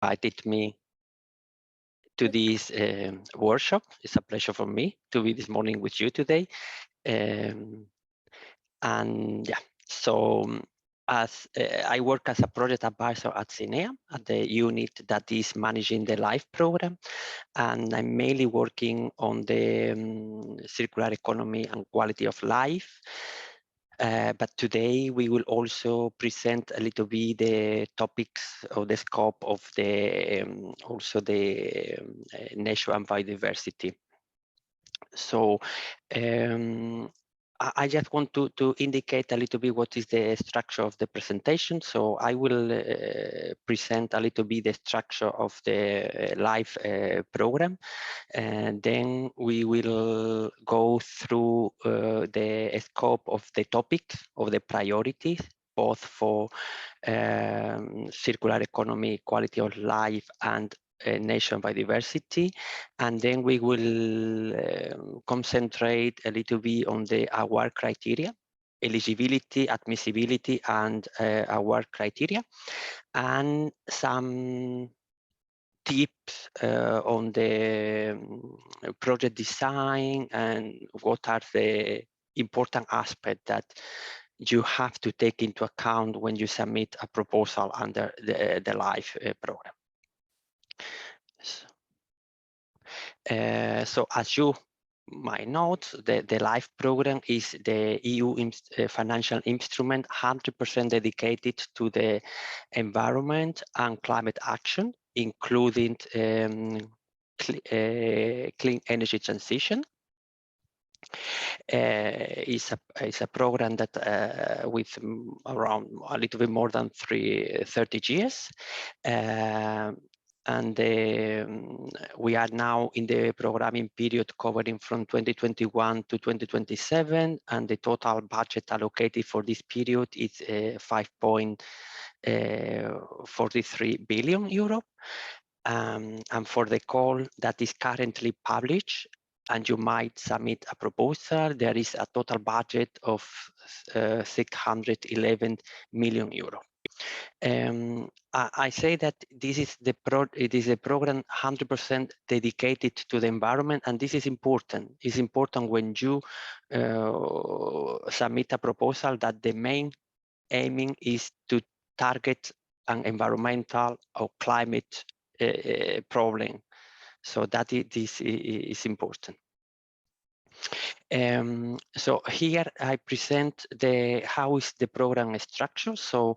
invited me to this workshop. It's a pleasure for me to be this morning with you today. And yeah, so as I work as a project advisor at CINEA, at the unit that is managing the LIFE program, and I'm mainly working on the circular economy and quality of life. But today we will also present a little bit the topics or the scope of the also the nature and biodiversity. So I just want to indicate a little bit what is the structure of the presentation. So I will present a little bit the structure of the LIFE program, and then we will go through the scope of the topics, of the priorities, both for circular economy, quality of life, and nature and biodiversity, and then we will concentrate a little bit on the award criteria, eligibility, admissibility, and award criteria, and some tips on the project design and what are the important aspects that you have to take into account when you submit a proposal under the LIFE program. So as you might note, the LIFE program is the EU financial instrument 100% dedicated to the environment and climate action, including clean energy transition. It's a program that with around a little bit more than 30 years. And we are now in the programming period covering from 2021 to 2027, and the total budget allocated for this period is 5.43 billion euro. And for the call that is currently published, and you might submit a proposal, there is a total budget of 611 million euro. I say that this is it is a program 100% dedicated to the environment, and this is important. It's important when you submit a proposal that the main aiming is to target an environmental or climate problem. So that this is important. So here I present how is the program structure. So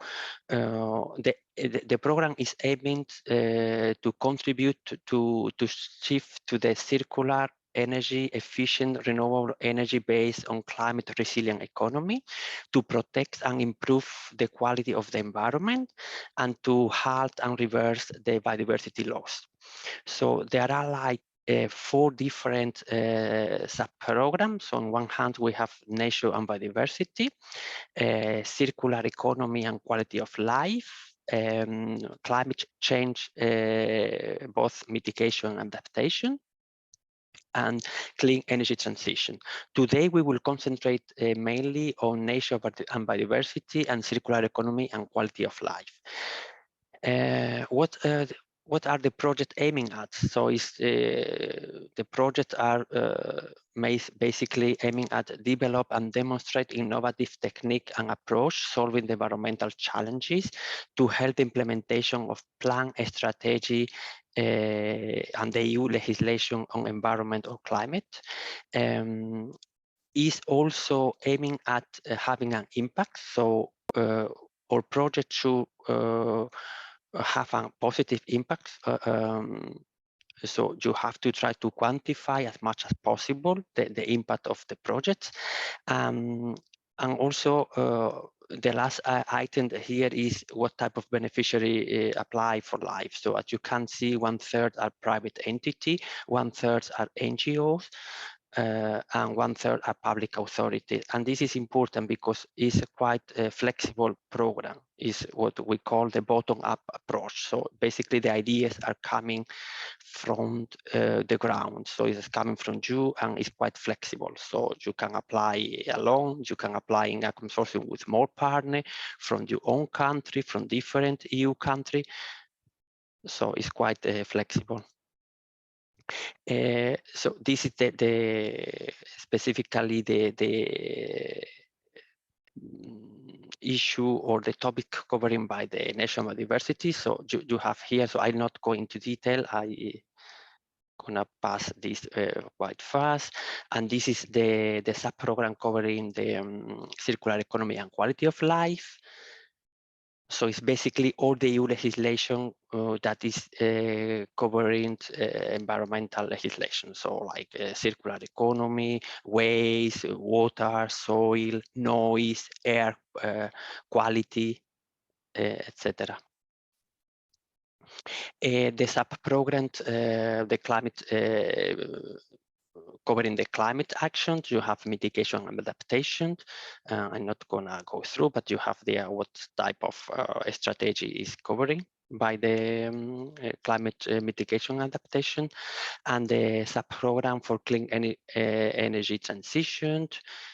the program is aiming to contribute to shift to the circular energy efficient renewable energy based on climate resilient economy, to protect and improve the quality of the environment, and to halt and reverse the biodiversity loss. So there are like 4 different sub-programs. On one hand, we have nature and biodiversity, circular economy and quality of life, climate change, both mitigation and adaptation, and clean energy transition. Today, we will concentrate mainly on nature and biodiversity and circular economy and quality of life. What are the project aiming at? So the projects are basically aiming at develop and demonstrate innovative technique and approach solving the environmental challenges to help the implementation of plan strategy and the EU legislation on environment or climate. Is also aiming at having an impact. So our project should have a positive impact. So you have to try to quantify as much as possible the impact of the project. And also the last item here is what type of beneficiary apply for LIFE. So as you can see, 1/3 are private entity, 1/3 are NGOs, and 1/3 are public authorities. And this is important because it's a quite flexible program. Is what we call the bottom-up approach. So basically the ideas are coming from the ground. So it's coming from you and it's quite flexible. So you can apply alone, you can apply in a consortium with more partners from your own country, from different EU countries. So it's quite flexible. So this is specifically the issue or the topic covering by the national diversity. So you have here, so I'll not go into detail. I gonna pass this quite fast. And this is the sub-program covering the circular economy and quality of life. So it's basically all the EU legislation that is covering environmental legislation. So like circular economy, waste, water, soil, noise, air quality, etc. The sub-program, the climate, covering the climate actions, you have mitigation and adaptation. I'm not gonna go through, but you have there what type of strategy is covering by the climate mitigation adaptation, and the sub-program for clean energy transition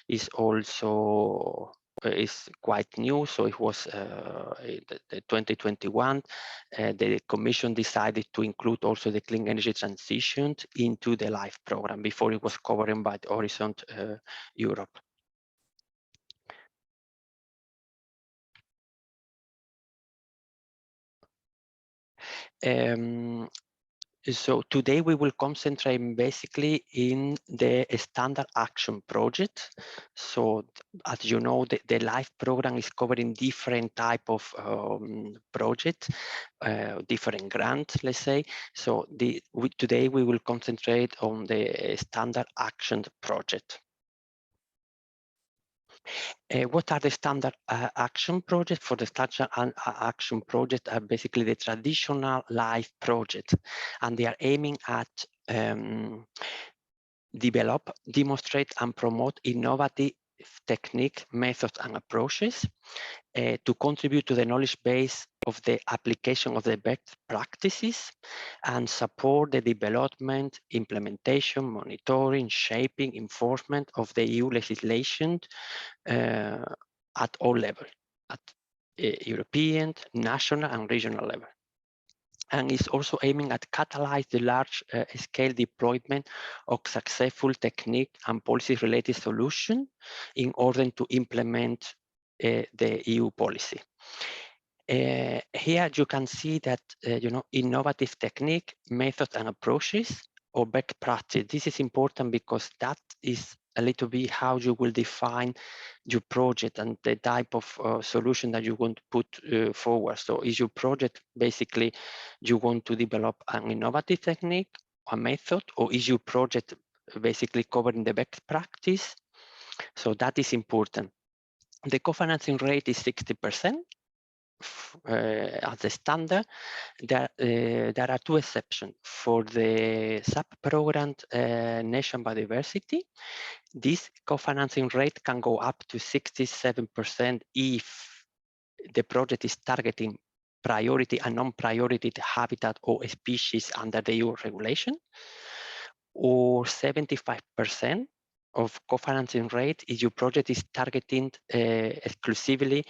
is also is quite new. So it was the 2021, the Commission decided to include also the clean energy transition into the LIFE program. Before it was covered by the Horizon Europe. So today we will concentrate basically in the standard action project. So as you know, the LIFE program is covering different type of projects, different grants, let's say. So today we will concentrate on the standard action project. What are the standard action projects? For the standard action project are basically the traditional LIFE project, and they are aiming at develop, demonstrate, and promote innovative technique, methods, and approaches to contribute to the knowledge base of the application of the best practices and support the development, implementation, monitoring, shaping, enforcement of the EU legislation at all levels, at European, national, and regional level. And is also aiming at catalyze the large-scale deployment of successful technique and policy-related solution in order to implement the EU policy. Here you can see that innovative technique, methods, and approaches or best practice. This is important because that is a little bit how you will define your project and the type of solution that you want to put forward. So is your project basically you want to develop an innovative technique, a method, or is your project basically covering the best practice? So that is important. The co-financing rate is 60%. As the standard. There are two exceptions. For the sub-program Nation Biodiversity, this co-financing rate can go up to 67% if the project is targeting priority and non-priority habitat or species under the EU regulation, or 75% of co-financing rate if your project is targeting exclusively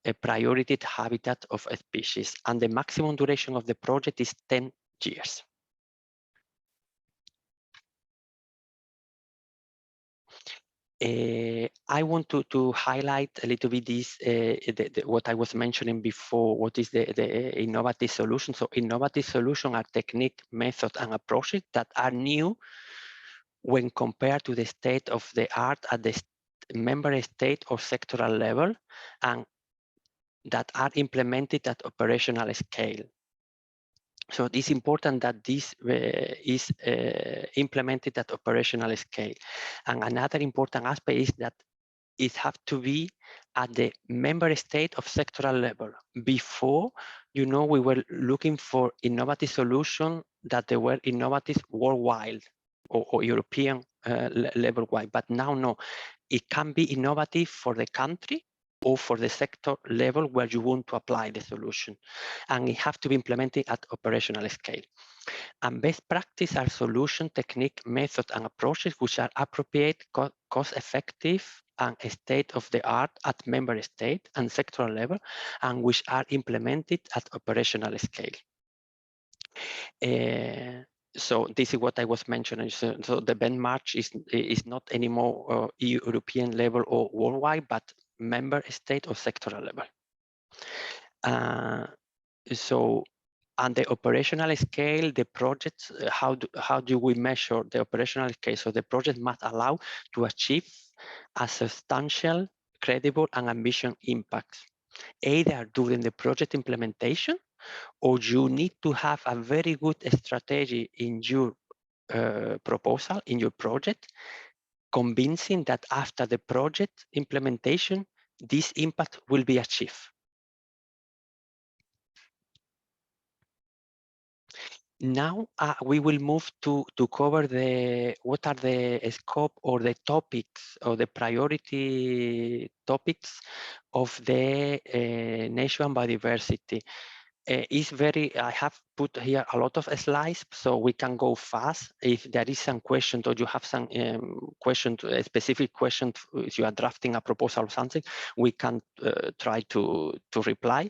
a priority habitat of a species, and the maximum duration of the project is 10 years. I want to highlight a little bit this, what I was mentioning before, what is the innovative solution. So innovative solutions are technique, methods, and approaches that are new when compared to the state of the art at the member state or sectoral level, and that are implemented at operational scale. So it is important that this is implemented at operational scale. And another important aspect is that it have to be at the member state of sectoral level. Before, we were looking for innovative solutions that they were innovative worldwide or European level wide, but now no. It can be innovative for the country or for the sector level where you want to apply the solution. And it have to be implemented at operational scale. And best practice are solution, technique, method, and approaches which are appropriate, cost-effective, and state-of-the-art at member state and sectoral level, and which are implemented at operational scale. So this is what I was mentioning. So the benchmark is not anymore European level or worldwide, but member state or sectoral level. So on the operational scale, the projects, how do we measure the operational scale? So the project must allow to achieve a substantial, credible, and ambitious impact, either during the project implementation, or you need to have a very good strategy in your proposal, in your project, convincing that after the project implementation, this impact will be achieved. Now we will move to cover what are the scope or the topics or the priority topics of the nation biodiversity. I have put here a lot of slides, so we can go fast. If there is some question or you have some a specific question, if you are drafting a proposal or something, we can try to reply.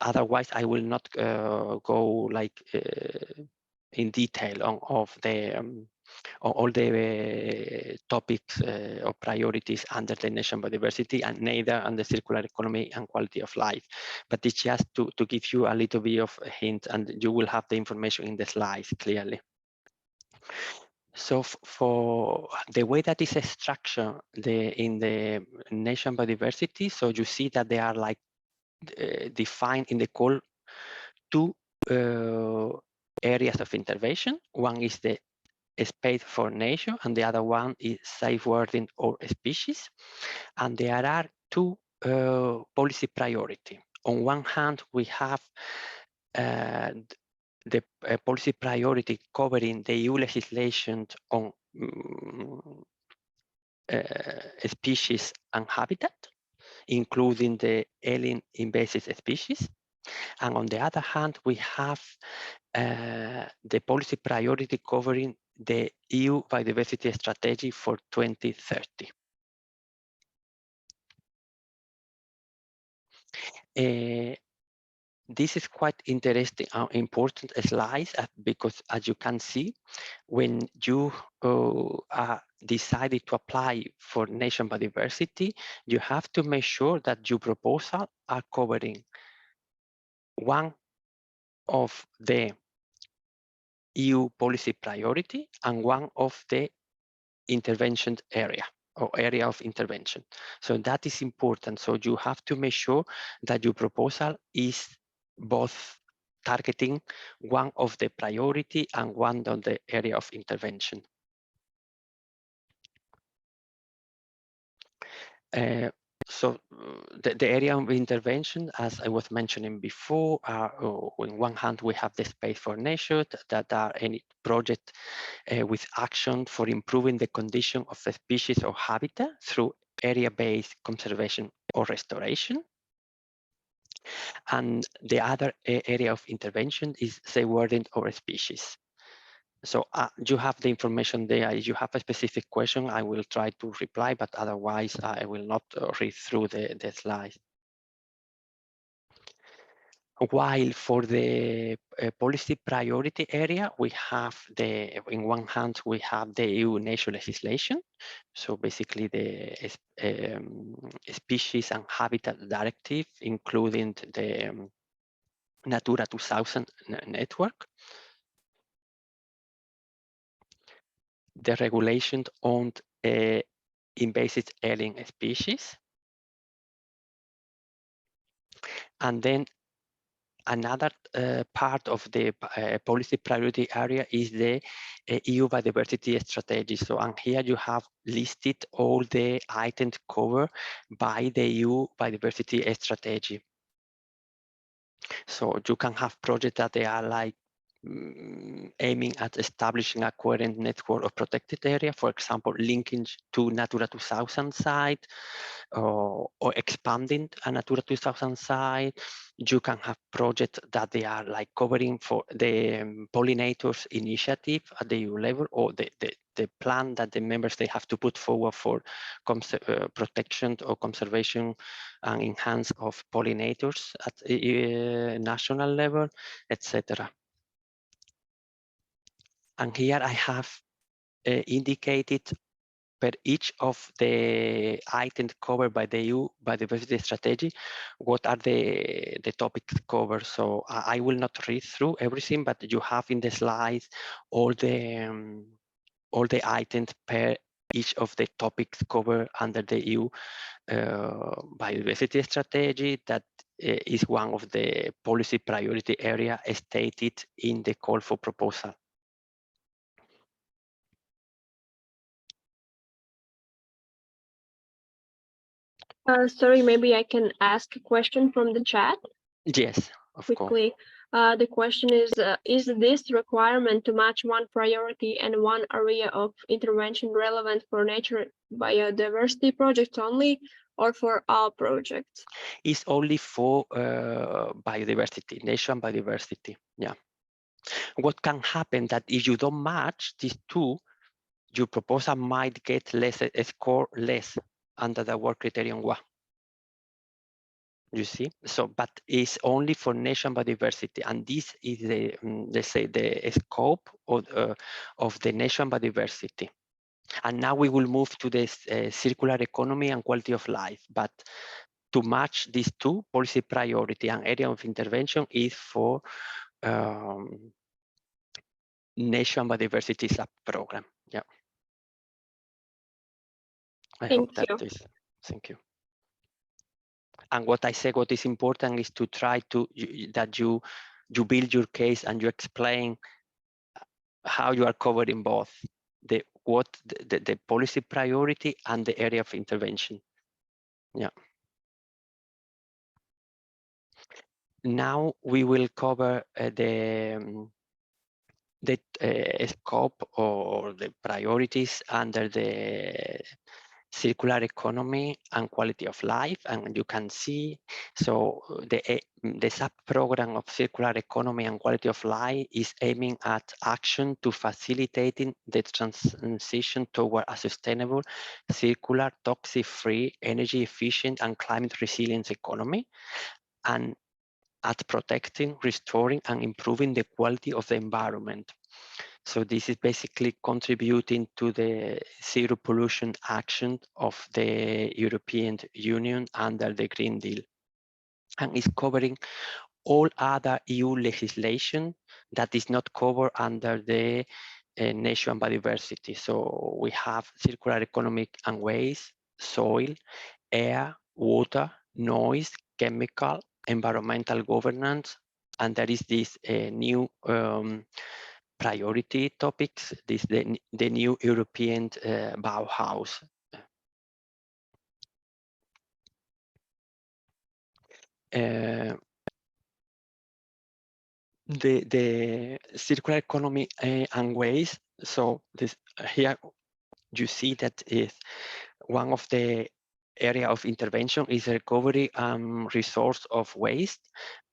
Otherwise, I will not go like in detail on all the topics or priorities under the nation biodiversity, and neither on the circular economy and quality of life. But it's just to give you a little bit of a hint, and you will have the information in the slides clearly. So for the way that is structured in the nation biodiversity, so you see that they are like defined in the call two areas of intervention. One is the space for nature, and the other one is safeguarding our species. And there are two policy priorities. On one hand, we have the policy priority covering the EU legislation on species and habitat, including the alien invasive species. And on the other hand, we have the policy priority covering the EU biodiversity strategy for 2030. This is quite interesting and important slides because, as you can see, when you decided to apply for nation biodiversity, you have to make sure that your proposal are covering one of the EU policy priority and one of the intervention area or area of intervention. So that is important. So you have to make sure that your proposal is both targeting one of the priority and one of the area of intervention. So the area of intervention, as I was mentioning before, on one hand, we have the space for nature, that are any project with action for improving the condition of the species or habitat through area-based conservation or restoration. And the other area of intervention is safeguarding our species. So you have the information there. If you have a specific question, I will try to reply, but otherwise I will not read through the slides. While for the policy priority area, we have in one hand, we have the EU nature legislation. So basically the species and habitat directive, including the Natura 2000 network. The regulation on invasive alien species. And then another part of the policy priority area is the EU biodiversity strategy. So, and here you have listed all the items covered by the EU biodiversity strategy. So you can have projects that they are like aiming at establishing a coherent network of protected area, for example, linking to Natura 2000 site or expanding a Natura 2000 site. You can have projects that they are like covering for the pollinators initiative at the EU level, or the plan that the members they have to put forward for protection or conservation and enhance of pollinators at national level, etc. And here I have indicated per each of the items covered by the EU biodiversity strategy, what are the topics covered. So I will not read through everything, but you have in the slides all the items per each of the topics covered under the EU biodiversity strategy. That is one of the policy priority area stated in the call for proposal. Sorry, maybe I can ask a question from the chat. Yes, of quickly. course. The question is this requirement to match one priority and one area of intervention relevant for nature biodiversity projects only, or for all projects? It's only for biodiversity, nature and biodiversity. Yeah. What can happen that if you don't match these two, your proposal might get less a score less under the work criterion 1. You see, so but it's only for nation biodiversity, and this is the let's say the scope of the nation biodiversity. And now we will move to this circular economy and quality of life. But to match these two, policy priority and area of intervention is for nation biodiversity sub-program. Yeah. I hope that is. Thank you. And what I say, what is important is to try to that you build your case and you explain how you are covering both the policy priority and the area of intervention. Yeah. Now we will cover the scope or the priorities under the circular economy and quality of life, and you can see so the sub-program of circular economy and quality of life is aiming at action to facilitating the transition toward a sustainable, circular, toxic-free, energy efficient and climate resilient economy, and at protecting, restoring and improving the quality of the environment. So this is basically contributing to the zero pollution action of the European Union under the Green Deal, and is covering all other EU legislation that is not covered under the nation biodiversity. So we have circular economic and waste, soil, air, water, noise, chemical, environmental governance, and there is this new priority topics, this the new European Bauhaus. The circular economy and waste. So this here you see that is one of the area of intervention is recovery resource of waste.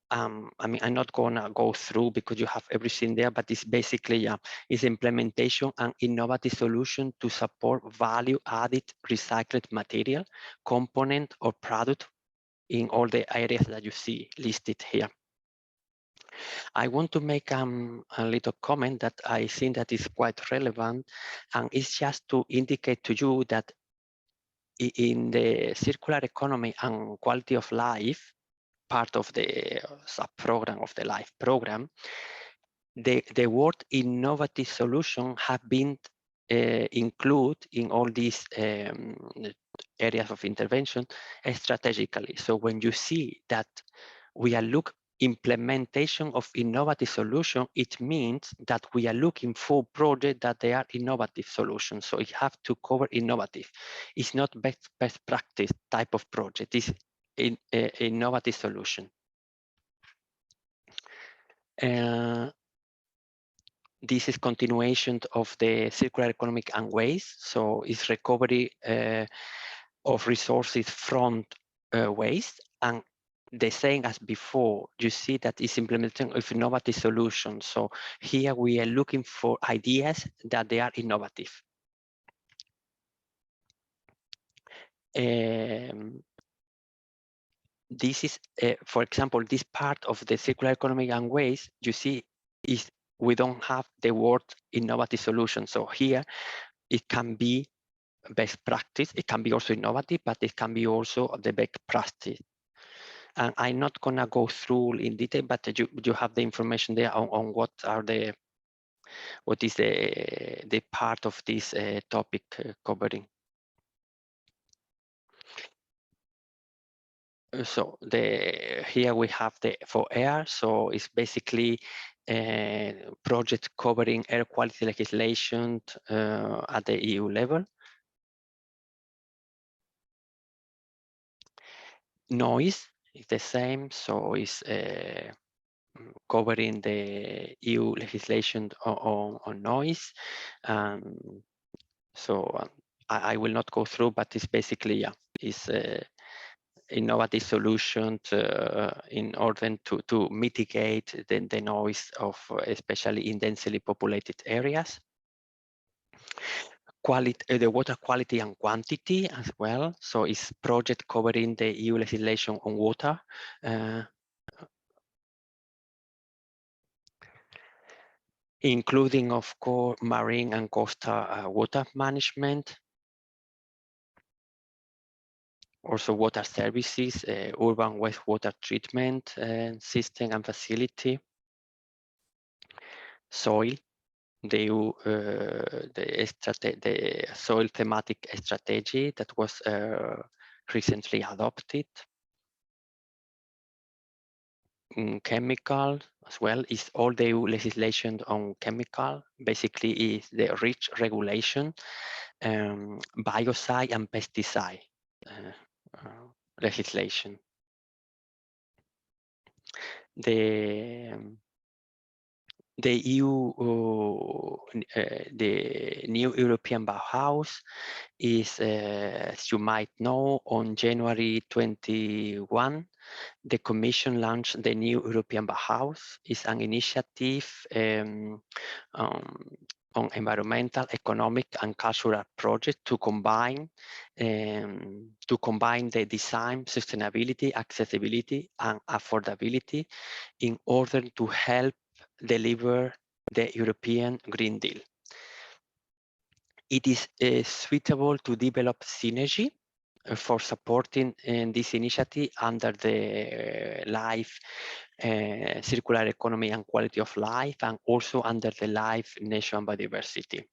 I mean, I'm not gonna go through because you have everything there, but it's basically, it's implementation and innovative solution to support value-added recycled material, component or product in all the areas that you see listed here. I want to make a little comment that I think that is quite relevant, and it's just to indicate to you that in the circular economy and quality of life, part of the sub-program of the LIFE program, the word innovative solution have been included in all these areas of intervention strategically. So when you see that we are implementation of innovative solution, it means that we are looking for projects that they are innovative solutions. So it have to cover innovative. It's not best practice type of project. It's innovative solution. This is continuation of the circular economic and waste. So it's recovery of resources from waste, and the same as before, you see that it's implementing of innovative solutions. So here we are looking for ideas that they are innovative. This is, for example, this part of the circular economy and waste, you see, is we don't have the word innovative solution. So here it can be best practice. It can be also innovative, but it can be also the best practice. And I'm not gonna go through in detail, but you have the information there on what is the part of this topic covering. So here we have for air. So it's basically a project covering air quality legislation at the EU level. Noise is the same, so it's covering the EU legislation on noise. So I will not go through, but it's basically, it's innovative solutions in order to mitigate the noise of especially in densely populated areas. The water quality and quantity as well. So it's project covering the EU legislation on water. Including, of course, marine and coastal water management. Also water services, urban wastewater treatment system and facility. Soil, the soil thematic strategy that was recently adopted. Chemical as well is all the EU legislation on chemical. Basically is the REACH regulation, biocide and pesticide legislation. The EU, the new European Bauhaus is, as you might know, on January 21, the Commission launched the new European Bauhaus. It's an initiative on environmental, economic, and cultural projects to combine the design, sustainability, accessibility, and affordability in order to help deliver the European Green Deal. It is suitable to develop synergy for supporting this initiative under the LIFE circular economy and quality of life, and also under the LIFE nation biodiversity,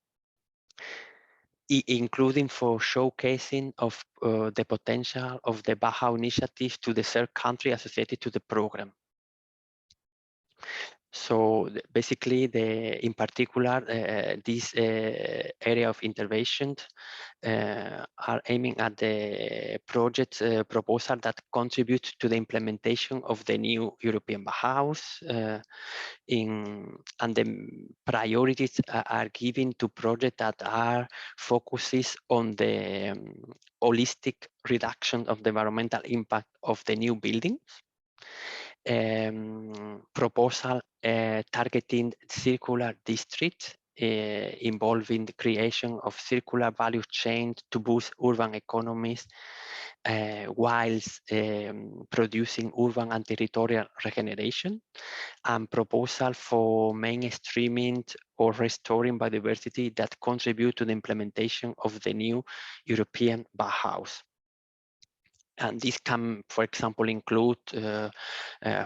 including for showcasing of the potential of the Bauhaus initiative to the third country associated to the program. So basically, in particular, this area of intervention are aiming at the project proposal that contribute to the implementation of the new European Bauhaus, and the priorities are given to projects that are focuses on the holistic reduction of the environmental impact of the new buildings. Proposal targeting circular districts involving the creation of circular value chains to boost urban economies whilst producing urban and territorial regeneration, and proposal for mainstreaming or restoring biodiversity that contribute to the implementation of the new European Bauhaus. And this can, for example, include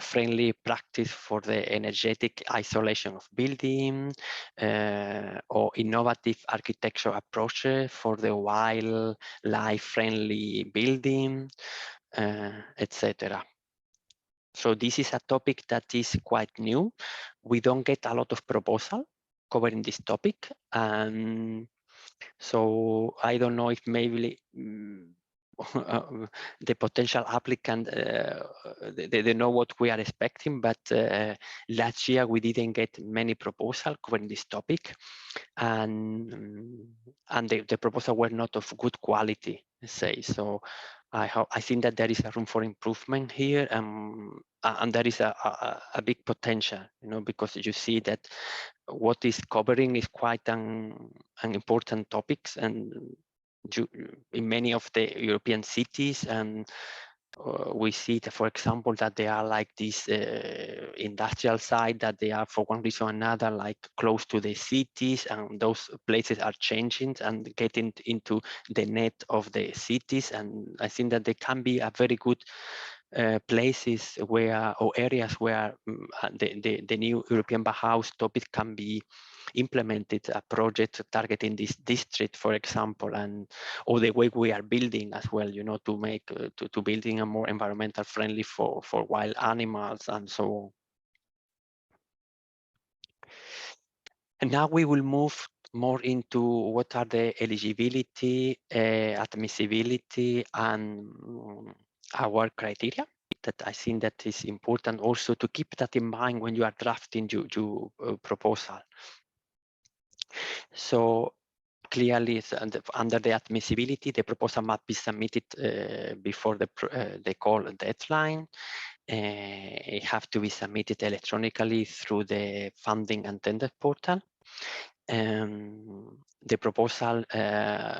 friendly practice for the energetic isolation of buildings, or innovative architecture approaches for the wildlife-friendly building, etc. So this is a topic that is quite new. We don't get a lot of proposal covering this topic, and so I don't know if maybe the potential applicant they know what we are expecting, but last year we didn't get many proposals covering this topic, and the proposals were not of good quality, let's say. So I think that there is a room for improvement here, and there is a big potential, because you see that what is covering is quite an important topics, and in many of the European cities, and we see that, for example, that they are like this industrial side, that they are for one reason or another like close to the cities, and those places are changing and getting into the net of the cities. And I think that they can be a very good places where, or areas where the new European Bauhaus topic can be implemented, a project targeting this district, for example, and or the way we are building as well, you know, to make to building a more environmental friendly for wild animals and so on. And now we will move more into what are the eligibility, admissibility, and our criteria. That I think that is important also to keep that in mind when you are drafting your proposal. So clearly, under the admissibility, the proposal must be submitted before the call deadline. It has to be submitted electronically through the funding and tender portal. The proposal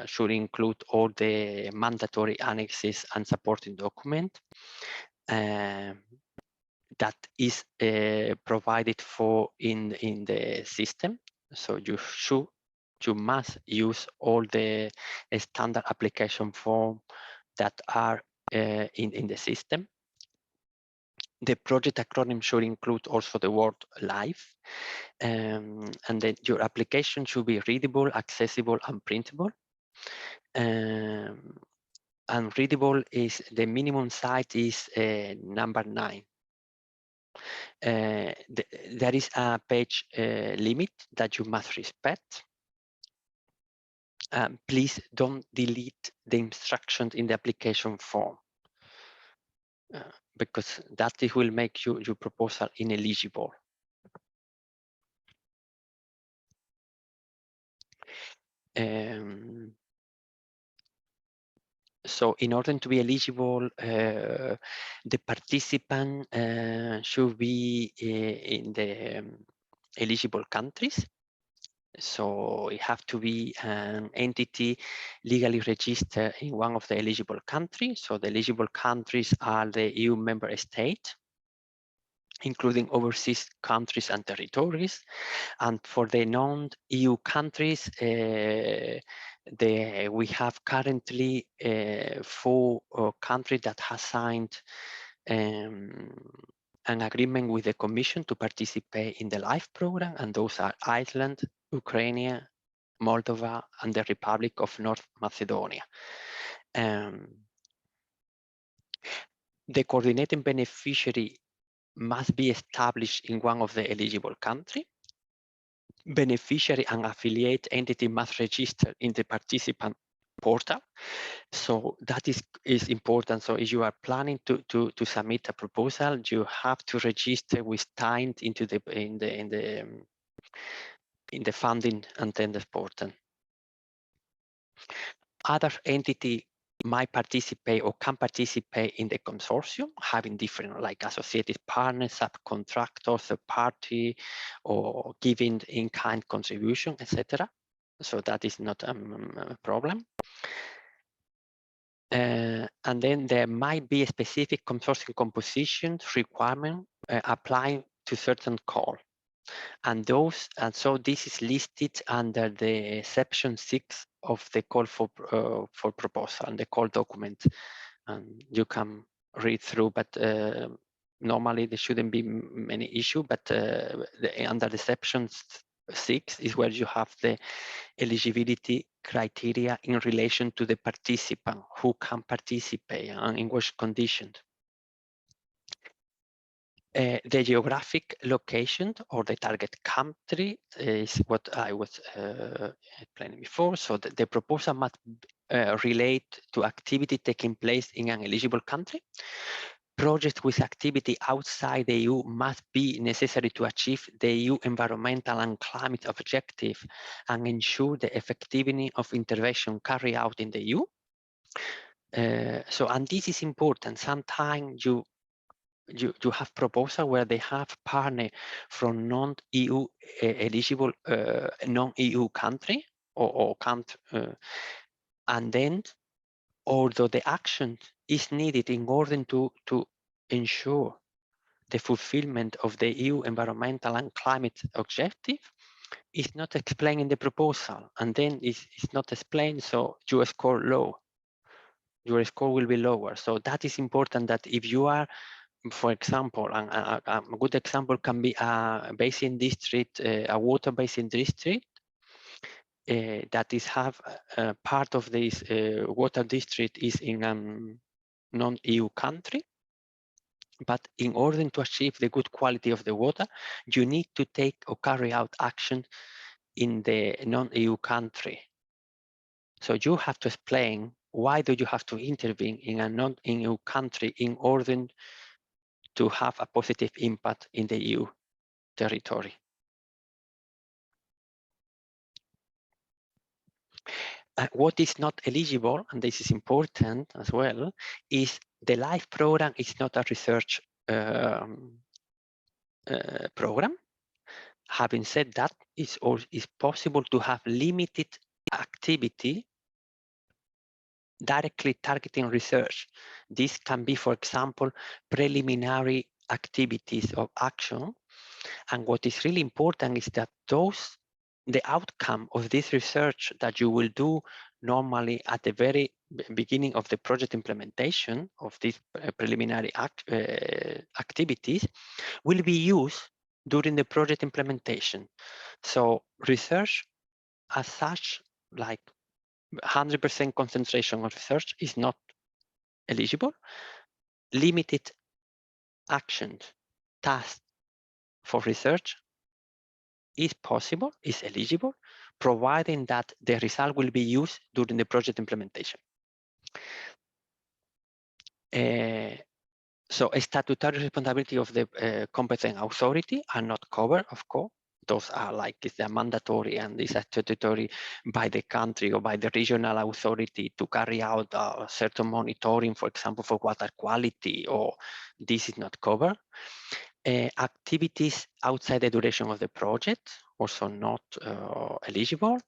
should include all the mandatory annexes and supporting document that is provided for in the system. So you must use all the standard application form that are in the system. The project acronym should include also the word LIFE, and then your application should be readable, accessible, and printable. And readable is the minimum size is number 9. There is a page limit that you must respect. Please don't delete the instructions in the application form, because that will make your proposal ineligible. So in order to be eligible, the participant should be in the eligible countries. So it have to be an entity legally registered in one of the eligible countries. So the eligible countries are the EU member states, including overseas countries and territories. And for the non-EU countries, we have currently 4 countries that have signed an agreement with the Commission to participate in the LIFE program, and those are Iceland, Ukraine, Moldova, and the Republic of North Macedonia. The coordinating beneficiary must be established in one of the eligible countries. Beneficiary and affiliate entity must register in the participant portal. So that is important. So if you are planning to submit a proposal, you have to register with time into in the funding and tender portal. Other entity might participate or can participate in the consortium, having different like associated partners, subcontractors, third party, or giving in-kind contribution, etc. So that is not a problem. And then there might be a specific consortium composition requirement applying to certain call. And so this is listed under the section 6 of the call for proposal and the call document. And you can read through, but normally there shouldn't be many issue, but under the section 6 is where you have the eligibility criteria in relation to the participant, who can participate and in which conditions. The geographic location or the target country is what I was explaining before. So the proposal must relate to activity taking place in an eligible country. Projects with activity outside the EU must be necessary to achieve the EU environmental and climate objective and ensure the effectiveness of intervention carried out in the EU. And this is important. Sometimes you have proposal where they have partner from non-EU eligible non-EU country or country, and then although the action is needed in order to ensure the fulfillment of the EU environmental and climate objective, is not explained in the proposal, and then it's not explained, so you score low. Your score will be lower. So that is important, that if you are, for example, a good example can be a basin district, a water basin district, that is have part of this water district is in a non-EU country. But in order to achieve the good quality of the water, you need to take or carry out action in the non-EU country. So you have to explain why do you have to intervene in a non-EU country in order to have a positive impact in the EU territory. What is not eligible, and this is important as well, is the LIFE program is not a research program. Having said that, it's possible to have limited activity directly targeting research. This can be, for example, preliminary activities of action. And what is really important is that the outcome of this research that you will do normally at the very beginning of the project implementation of these preliminary activities will be used during the project implementation. So research as such, like 100% concentration on research, is not eligible. Limited actions, tasks for research is possible, is eligible, providing that the result will be used during the project implementation. So a statutory responsibility of the competent authority are not covered, of course. Those are like, they're mandatory and is statutory by the country or by the regional authority to carry out certain monitoring, for example, for water quality, or this is not covered. Activities outside the duration of the project, also not eligible.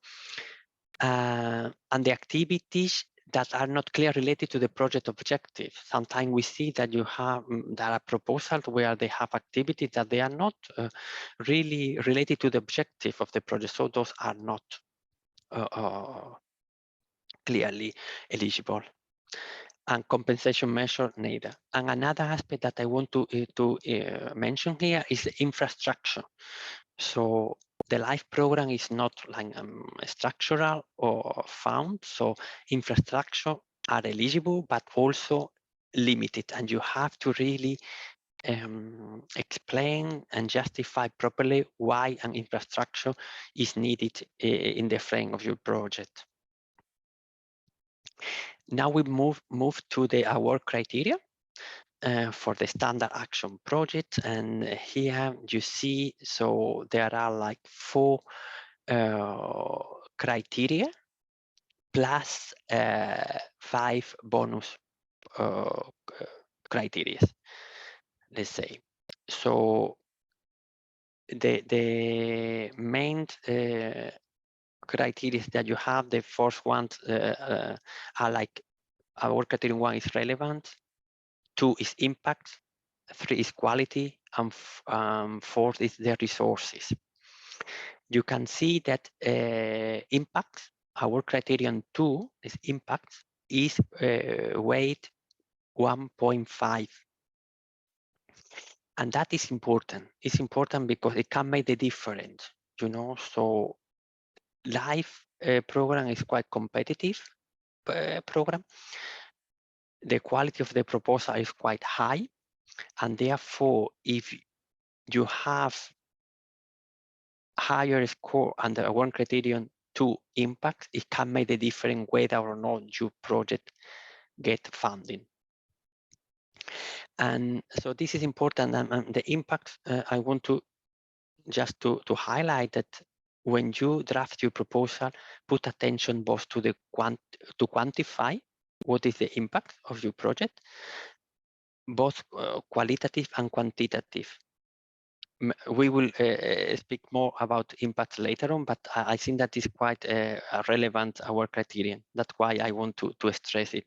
And the activities that are not clearly related to the project objective. Sometimes we see that you have, there are proposals where they have activities that they are not really related to the objective of the project. So those are not clearly eligible. And compensation measure neither. And another aspect that I want to mention here is the infrastructure. So the LIFE program is not like structural or found. So infrastructure are eligible, but also limited. And you have to really explain and justify properly why an infrastructure is needed in the frame of your project. Now we move to the award criteria for the standard action project. And here you see, so there are like 4 criteria plus 5 bonus criteria, let's say. So the main criteria that you have, the first ones are like, our criterion 1 is relevant, 2 is impact, 3 is quality, and 4 is the resources. You can see that impact, our criterion 2 is impact, is weight 1.5. And that is important. It's important because it can make the difference, you know. So LIFE program is quite competitive program. The quality of the proposal is quite high, and therefore, if you have higher score under one criterion 2 impact, it can make the difference whether or not your project get funding. And so this is important. And the impact, I want to just to highlight that when you draft your proposal, put attention both to the to quantify what is the impact of your project, both qualitative and quantitative. We will speak more about impact later on, but I think that is quite a relevant our criterion. That's why I want to stress it.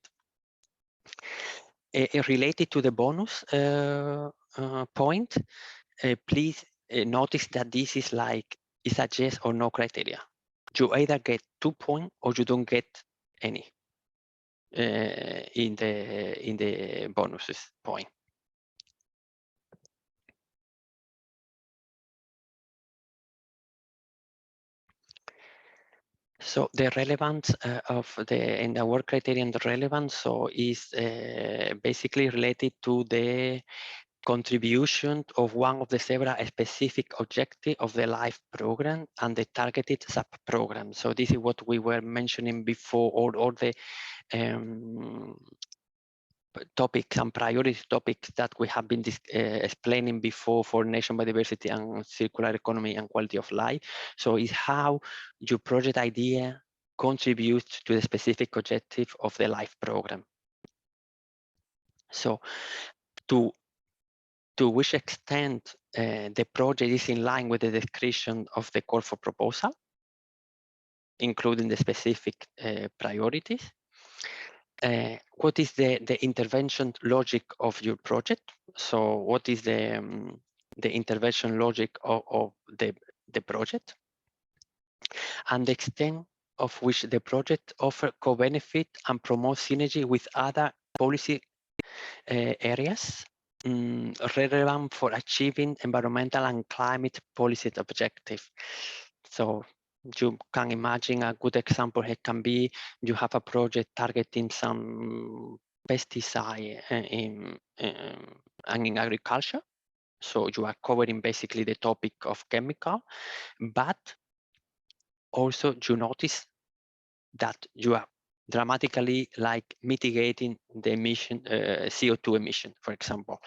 Related to the bonus point, please notice that this is like, it's a yes or no criteria. You either get 2 points or you don't get any in the bonuses point. So the relevance of in the work criterion, the relevance is basically related to the contribution of one of the several specific objectives of the LIFE program and the targeted sub-program. So this is what we were mentioning before, all the topics and priority topics that we have been explaining before for nation biodiversity and circular economy and quality of life. So it's how your project idea contributes to the specific objective of the LIFE program. So to which extent the project is in line with the description of the call for proposal, including the specific priorities. What is the intervention logic of your project? So what is the intervention logic of the project? And the extent of which the project offers co-benefit and promotes synergy with other policy areas relevant for achieving environmental and climate policy objectives. So you can imagine a good example here can be you have a project targeting some pesticide in agriculture. So you are covering basically the topic of chemical, but also you notice that you are dramatically like mitigating the emission, CO2 emission, for example.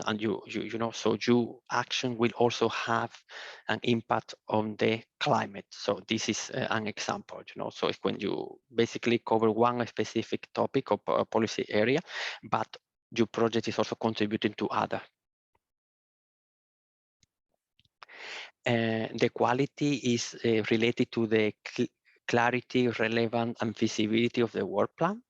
And you know, so your action will also have an impact on the climate. So this is an example, you know, so it's when you basically cover one specific topic or policy area, but your project is also contributing to other. The quality is related to the clarity, relevance, and feasibility of the work plan.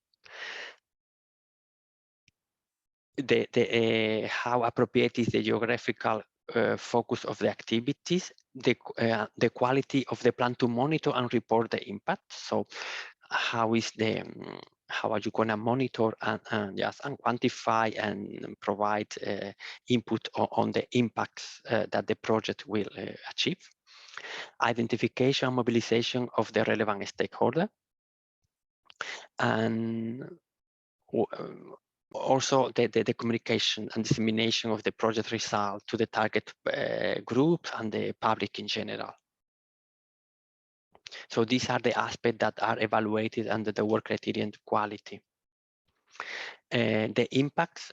How appropriate is the geographical focus of the activities, the quality of the plan to monitor and report the impact. So how is the how are you going to monitor and quantify and provide input on the impacts that the project will achieve? Identification and mobilization of the relevant stakeholder, and also the communication and dissemination of the project result to the target group and the public in general. So these are the aspects that are evaluated under the work criterion quality. The impact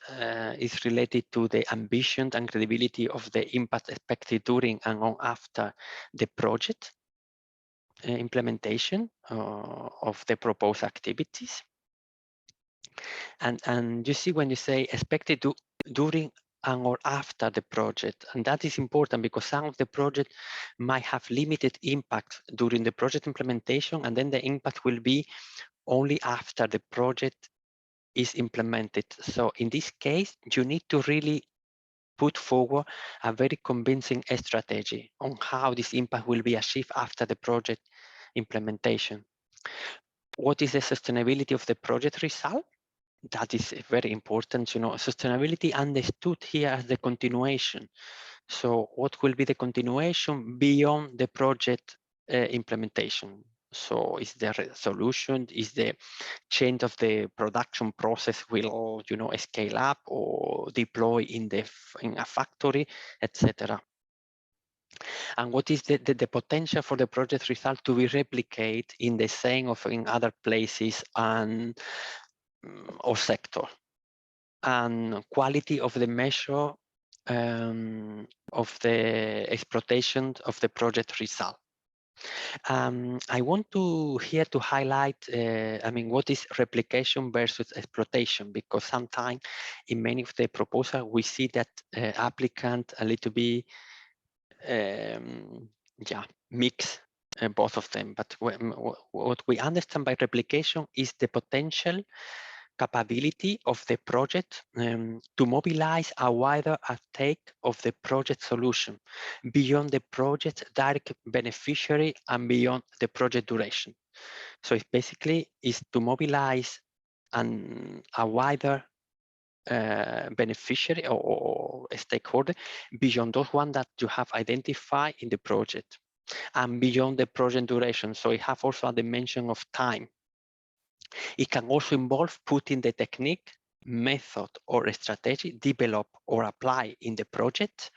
is related to the ambition and credibility of the impact expected during and on after the project implementation of the proposed activities. And you see when you say expected during and or after the project, and that is important because some of the project might have limited impact during the project implementation, and then the impact will be only after the project is implemented. So in this case, you need to really put forward a very convincing strategy on how this impact will be achieved after the project implementation. What is the sustainability of the project result? That is very important. You know, sustainability understood here as the continuation. So what will be the continuation beyond the project implementation? So is the solution, is the change of the production process will, you know, scale up or deploy in a factory, etc. And what is the potential for the project result to be replicated in the same or in other places and or sector? And quality of the measure of the exploitation of the project result. I want to here to highlight, I mean, what is replication versus exploitation, because sometimes in many of the proposals we see that applicant a little bit, mix both of them. But what we understand by replication is the potential capability of the project to mobilize a wider uptake of the project solution beyond the project's direct beneficiary and beyond the project duration. So it basically is to mobilize a wider beneficiary or a stakeholder beyond those one that you have identified in the project and beyond the project duration. So it has also a dimension of time. It can also involve putting the technique, method, or strategy developed or applied in the project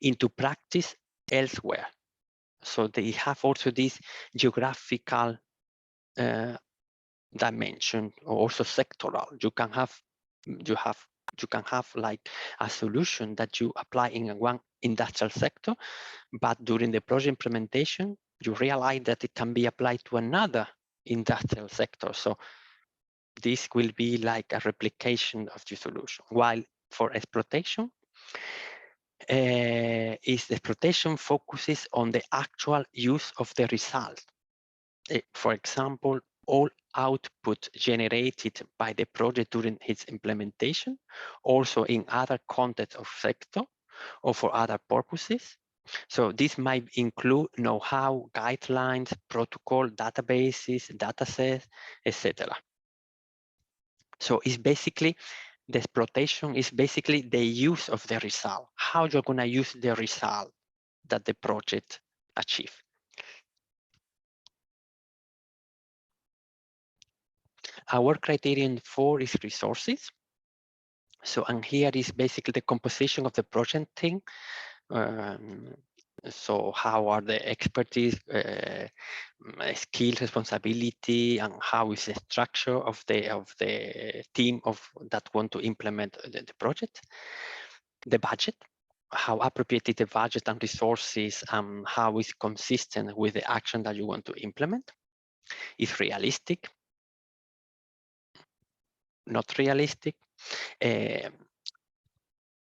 into practice elsewhere. So they have also this geographical dimension, or also sectoral. You can have like a solution that you apply in one industrial sector, but during the project implementation, you realize that it can be applied to another industrial sector. So this will be like a replication of the solution. While for exploitation, the exploitation focuses on the actual use of the result. For example, all output generated by the project during its implementation, also in other contexts of sector or for other purposes. So this might include know-how, guidelines, protocol, databases, datasets, etc. So it's basically, the exploitation is basically the use of the result, how you're going to use the result that the project achieves. Our criterion 4 is resources. So, and here is basically the composition of the project team. So how are the expertise, skills, responsibility, and how is the structure of the team that want to implement the project? The budget, how appropriate is the budget and resources, and how is consistent with the action that you want to implement? Is realistic? Not realistic?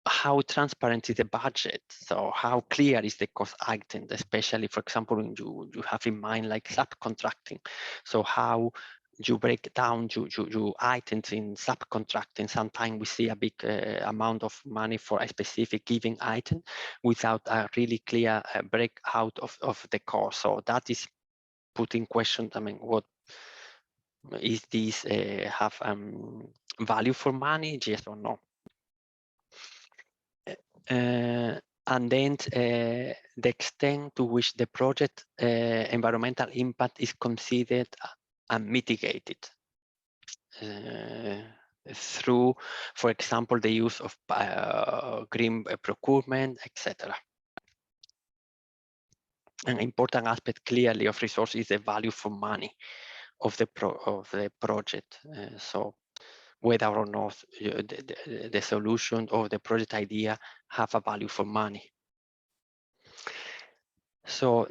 How transparent is the budget? So how clear is the cost item, especially, for example, when you have in mind like subcontracting. So how you break down your items in subcontracting. Sometimes we see a big amount of money for a specific given item without a really clear breakout of the cost. So that is put in question, I mean, what is this have value for money, yes or no? And then the extent to which the project environmental impact is considered and mitigated through, for example, the use of green procurement, etc. An important aspect clearly of resources is the value for money of the project. So whether or not the solution or the project idea have a value for money. So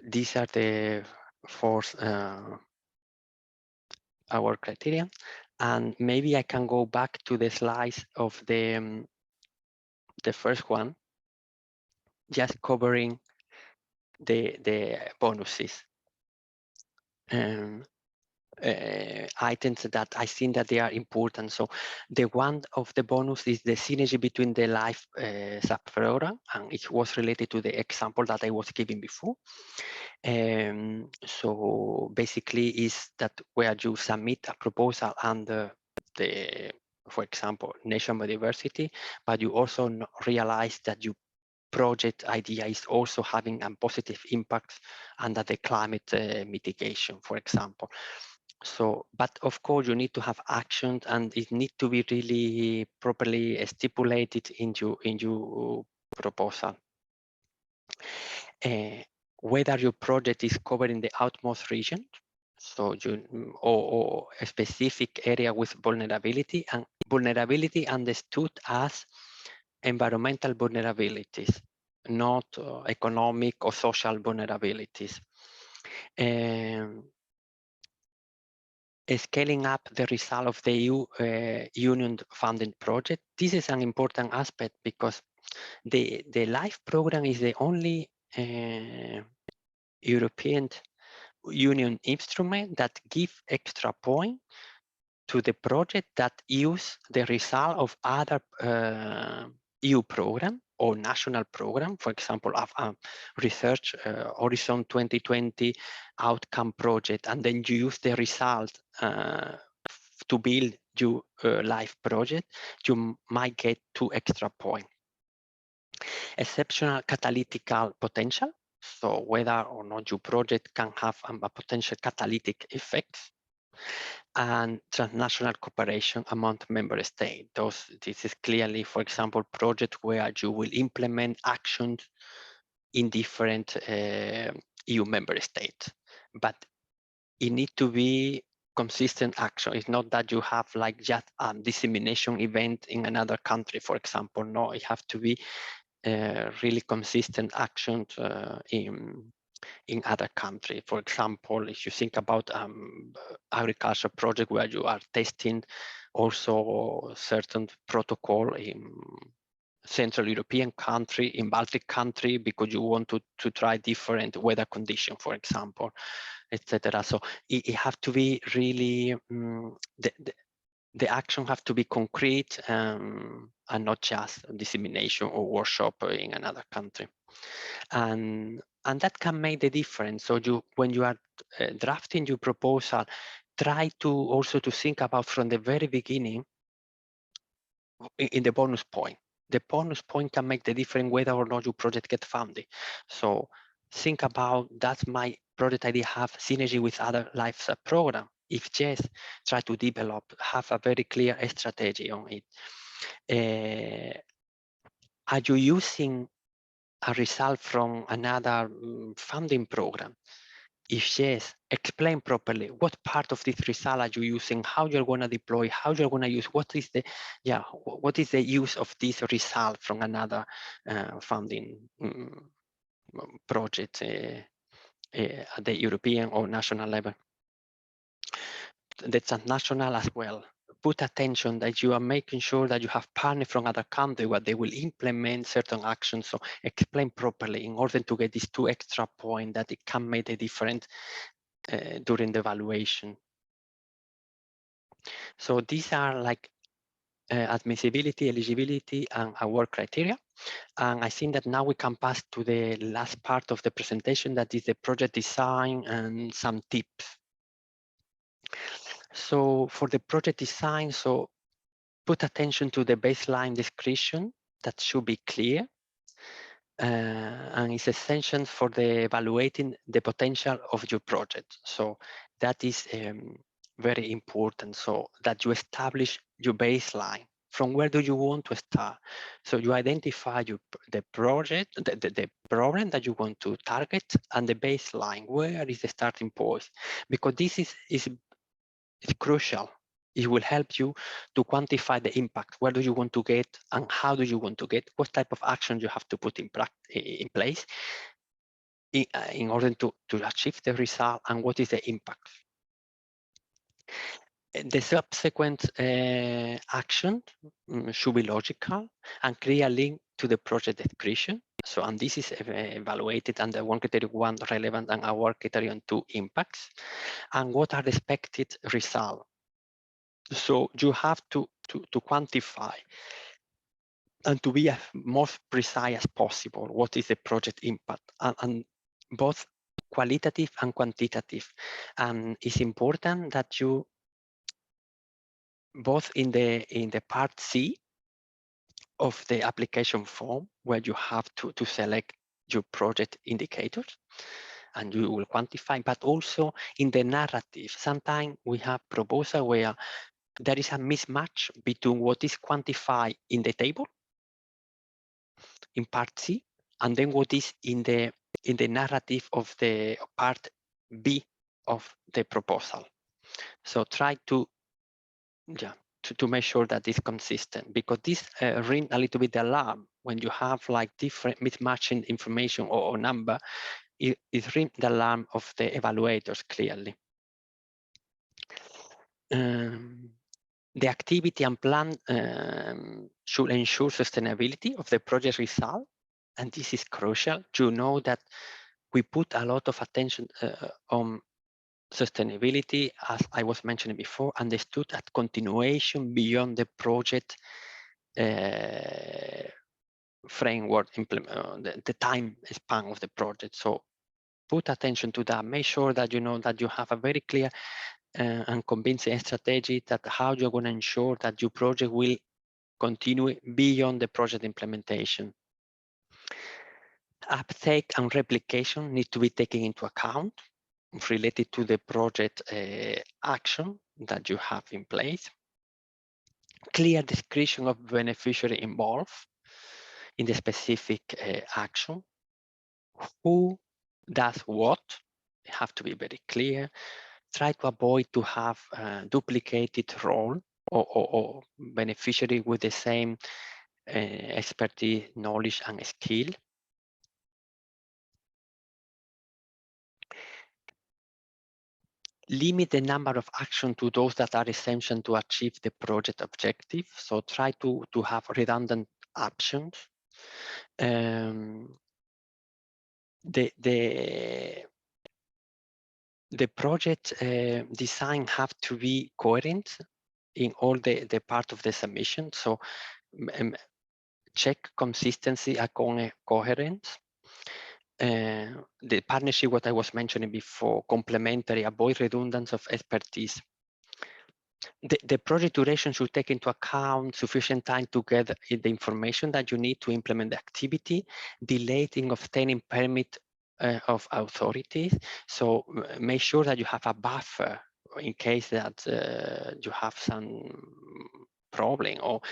these are the four our criteria, and maybe I can go back to the slides of the first one, just covering the bonuses. Items that I think that they are important. So the one of the bonus is the synergy between the LIFE sub-program, and it was related to the example that I was giving before. So basically is that where you submit a proposal under the, for example, national biodiversity, but you also realize that your project idea is also having a positive impact under the climate mitigation, for example. So, but of course you need to have actions, and it needs to be really properly stipulated in your proposal. Whether your project is covering the outmost region, so or a specific area with vulnerability, and vulnerability understood as environmental vulnerabilities, not economic or social vulnerabilities. Scaling up the result of the EU Union funded project. This is an important aspect because the LIFE program is the only European Union instrument that gives extra point to the project that use the result of other EU program or national program, for example, of research Horizon 2020 outcome project, and then you use the result to build your LIFE project, you might get 2 extra points. Exceptional catalytic potential, so whether or not your project can have a potential catalytic effect, and transnational cooperation among member states. This is clearly, for example, projects where you will implement actions in different EU member states, but it needs to be consistent action. It's not that you have like just a dissemination event in another country, for example. No, it has to be really consistent actions in other countries. For example, if you think about agriculture project where you are testing also certain protocol in Central European country, in Baltic country, because you want to try different weather conditions, for example, etc. So it have to be really, the action have to be concrete and not just dissemination or workshop in another country. And that can make the difference. So when you are drafting your proposal, try to also to think about from the very beginning in the bonus point. The bonus point can make the difference whether or not your project gets funded. So think about, does my project idea have synergy with other LIFE program? If yes, try to develop, have a very clear strategy on it. Are you using a result from another funding program? If yes, explain properly what part of this result are you using, how you're going to deploy, how you're going to use, what is the use of this result from another funding project at the European or national level. The transnational as well. Put attention that you are making sure that you have partners from other countries where they will implement certain actions. So explain properly in order to get these 2 extra points that it can make a difference during the evaluation. So these are like admissibility, eligibility, and award criteria. And I think that now we can pass to the last part of the presentation, that is the project design and some tips. So for the project design, so put attention to the baseline description that should be clear. And it's essential for the evaluating the potential of your project. So that is very important, so that you establish your baseline. From where do you want to start? So you identify the project, the problem that you want to target, and the baseline. Where is the starting point? Because this is crucial. It will help you to quantify the impact. Where do you want to get, and how do you want to get? What type of action you have to put in place in order to achieve the result, and what is the impact? The subsequent action should be logical and clearly linked to the project description. So, and this is evaluated under 1 criterion 1 relevant and award criterion 2 impacts. And what are the expected results? So you have to quantify and to be as most precise as possible what is the project impact, and both qualitative and quantitative. And it's important that you both in the part C of the application form, where you have to select your project indicators and you will quantify, but also in the narrative. Sometimes we have proposal where there is a mismatch between what is quantified in the table in part C and then what is in the narrative of the part B of the proposal. So try to make sure that it's consistent, because this ring a little bit the alarm when you have like different mismatching information or number. It rings the alarm of the evaluators clearly. The activity and plan should ensure sustainability of the project result, and this is crucial. You know that we put a lot of attention on Sustainability, as I was mentioning before, understood as continuation beyond the project framework, the time span of the project. So put attention to that. Make sure that you know that you have a very clear and convincing strategy that how you're going to ensure that your project will continue beyond the project implementation. Uptake and replication need to be taken into account related to the project action that you have in place. Clear description of beneficiary involved in the specific action. Who does what? They have to be very clear. Try to avoid to have duplicated role or beneficiary with the same expertise, knowledge, and skill. Limit the number of actions to those that are essential to achieve the project objective. So try to have redundant actions. The project design have to be coherent in all the part of the submission. So check consistency and coherence. The partnership, what I was mentioning before, complementary, avoid redundancy of expertise. The project duration should take into account sufficient time to get the information that you need to implement the activity, delayed in obtaining permit of authorities. So make sure that you have a buffer in case that you have some problem. Or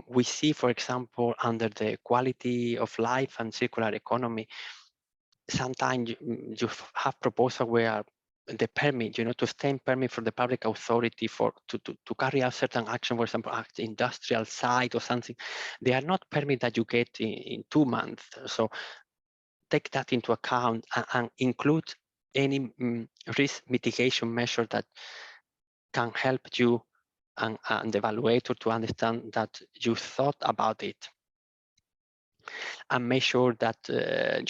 we see, for example, under the quality of life and circular economy, sometimes you have proposal where the permit, to obtain permit from the public authority to carry out certain action, for example, industrial site or something, they are not permit that you get in 2 months. So take that into account and include any risk mitigation measure that can help you and the evaluator to understand that you thought about it. And make sure that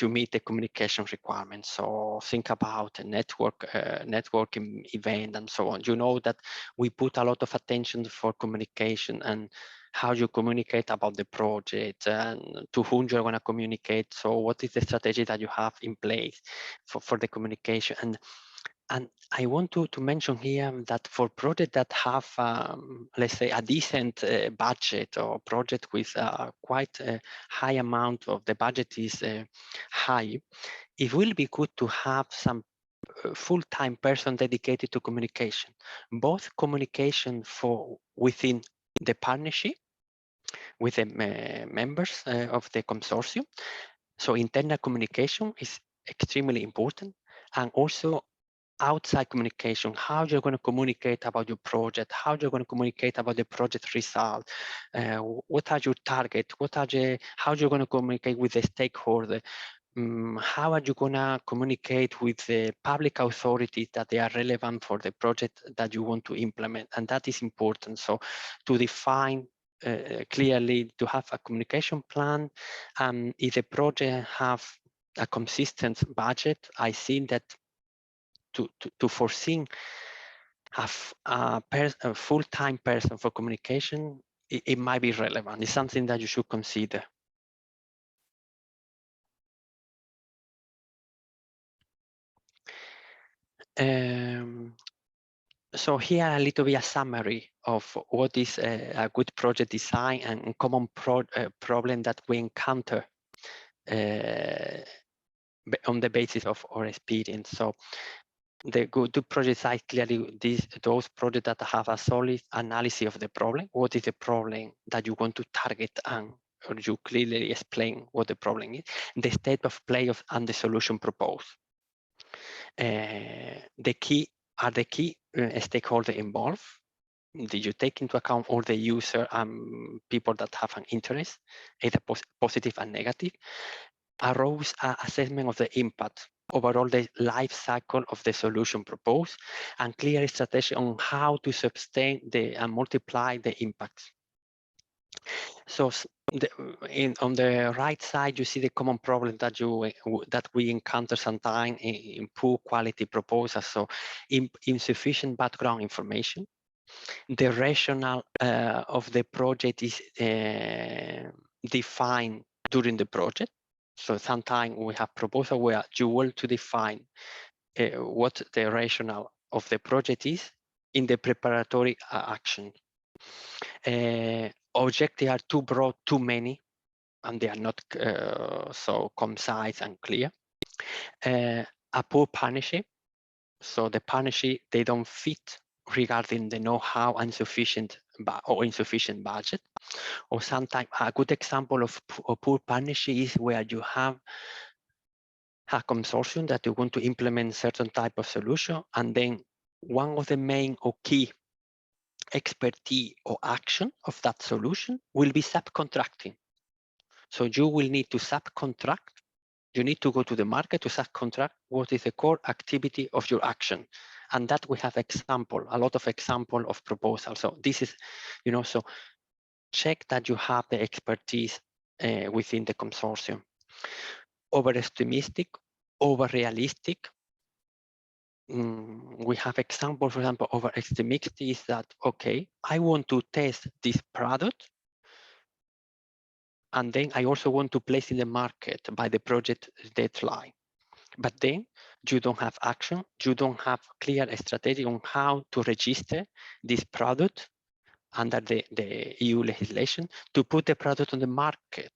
you meet the communication requirements. So think about a networking event and so on. You know that we put a lot of attention for communication and how you communicate about the project and to whom you're going to communicate. So what is the strategy that you have in place for the communication? And I want to mention here that for projects that have, let's say, a decent budget, or project with quite a high amount of the budget is high, it will be good to have some full-time person dedicated to communication, both communication for within the partnership with the members of the consortium. So internal communication is extremely important, and also outside communication, how you're going to communicate about your project, how you're going to communicate about the project result, what are your targets, how you're going to communicate with the stakeholder, how are you going to communicate with the public authorities that they are relevant for the project that you want to implement, and that is important. So to define clearly, to have a communication plan, if the project have a consistent budget, I think that to foresee a full-time person for communication, it might be relevant. It's something that you should consider. So here a little bit a summary of what is a good project design and common problem that we encounter on the basis of our experience. So the good project design, clearly those projects that have a solid analysis of the problem. What is the problem that you want to target, and or you clearly explain what the problem is, the state of play and the solution proposed. The key stakeholder involved. Did you take into account all the user and people that have an interest, either positive and negative? Arose an assessment of the impact overall the life cycle of the solution proposed, and clear strategy on how to sustain and multiply the impacts. So On the right side, you see the common problem that we encounter sometimes in poor quality proposals. So insufficient background information. The rationale of the project is defined during the project. So sometimes we have proposal where you want to define what the rationale of the project is in the preparatory action. Objectives are too broad, too many, and they are not so concise and clear. A poor partnership, so the partnership, they don't fit regarding the know-how and insufficient budget. Or sometimes a good example of a poor partnership is where you have a consortium that you want to implement certain type of solution, and then one of the main or key expertise or action of that solution will be subcontracting. So you will need to subcontract. You need to go to the market to subcontract what is the core activity of your action. And that we have a lot of example of proposals. So this is, so check that you have the expertise within the consortium. Over-optimistic, over-realistic. We have example, for example, over-optimistic is that, okay, I want to test this product, and then I also want to place in the market by the project deadline. But then you don't have action, you don't have clear strategy on how to register this product under the EU legislation to put the product on the market.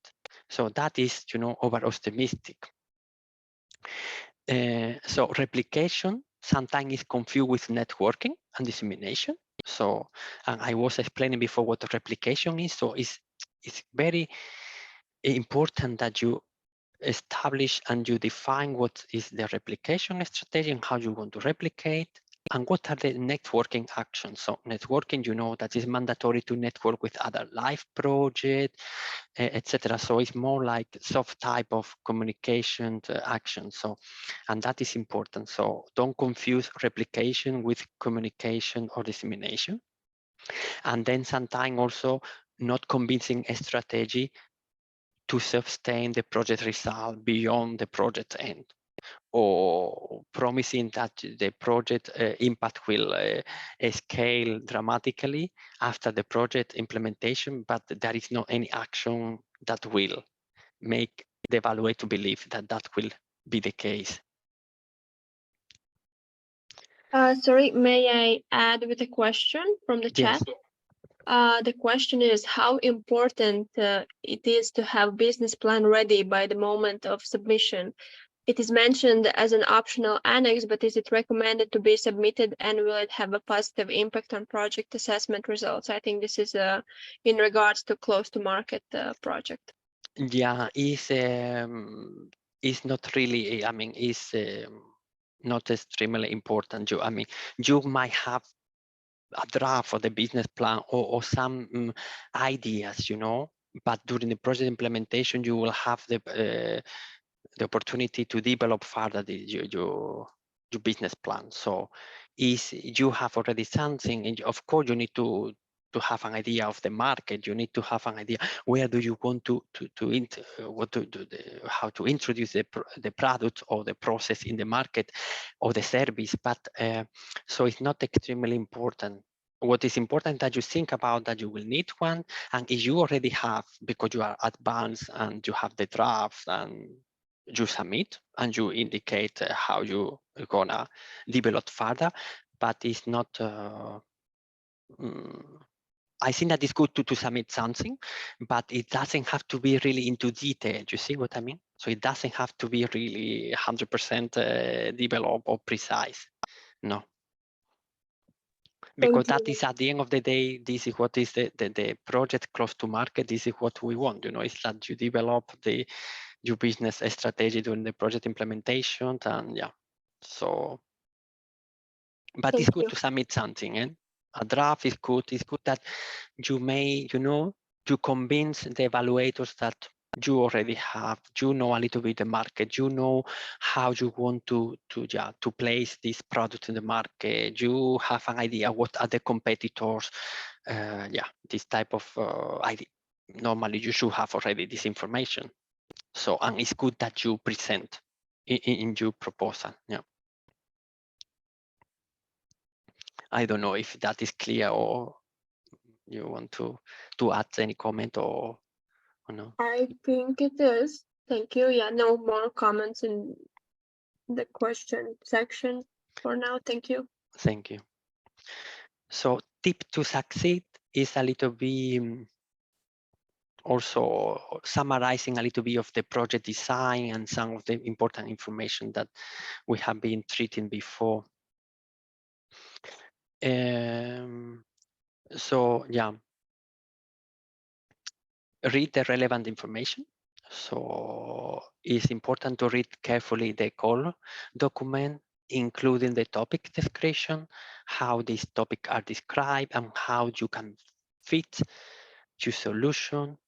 So that is, over-optimistic. So replication sometimes is confused with networking and dissemination. So, and I was explaining before what replication is. So it's very important that you establish and you define what is the replication strategy and how you want to replicate, and what are the networking actions. So networking, that is mandatory to network with other LIFE projects, etc. So it's more like soft type of communication action. So, and that is important. So don't confuse replication with communication or dissemination. And then sometimes also not convincing a strategy to sustain the project result beyond the project end, or promising that the project impact will scale dramatically after the project implementation, but there is not any action that will make the evaluator believe that that will be the case. Sorry, may I add with a question from the chat? Yes. The question is how important it is to have business plan ready by the moment of submission. It is mentioned as an optional annex, but is it recommended to be submitted, and will it have a positive impact on project assessment results? I think this is in regards to close to market project. Yeah, it's not really, it's not extremely important. You might have a draft for the business plan or some ideas, but during the project implementation, you will have the opportunity to develop further your business plan. So you have already something, and of course you need to have an idea of the market. You need to have an idea where do you want how to introduce the product or the process in the market or the service. But so it's not extremely important. What is important that you think about that you will need one, and if you already have, because you are advanced and you have the draft and you submit and you indicate how you are gonna develop further, but it's not. I think that it's good to submit something, but it doesn't have to be really into detail. You see what I mean? So it doesn't have to be really 100% developed or precise. No. Because that is at the end of the day, this is what is the project close to market. This is what we want. It's that you develop your business strategy during the project implementation, and yeah. So, but it's good to submit something, and a draft is good. It's good that you may, to convince the evaluators that you already have, a little bit the market, how you want to place this product in the market. You have an idea what are the competitors. This type of idea. normally you should have already this information. So, and it's good that you present in your proposal. Yeah. I don't know if that is clear, or you want to add any comment or no? I think it is. Thank you. Yeah, no more comments in the question section for now. Thank you. Thank you. So tip to succeed is a little bit also summarizing a little bit of the project design and some of the important information that we have been treating before. So yeah, read the relevant information. So it's important to read carefully the core document, including the topic description, how these topics are described, and how you can fit your solution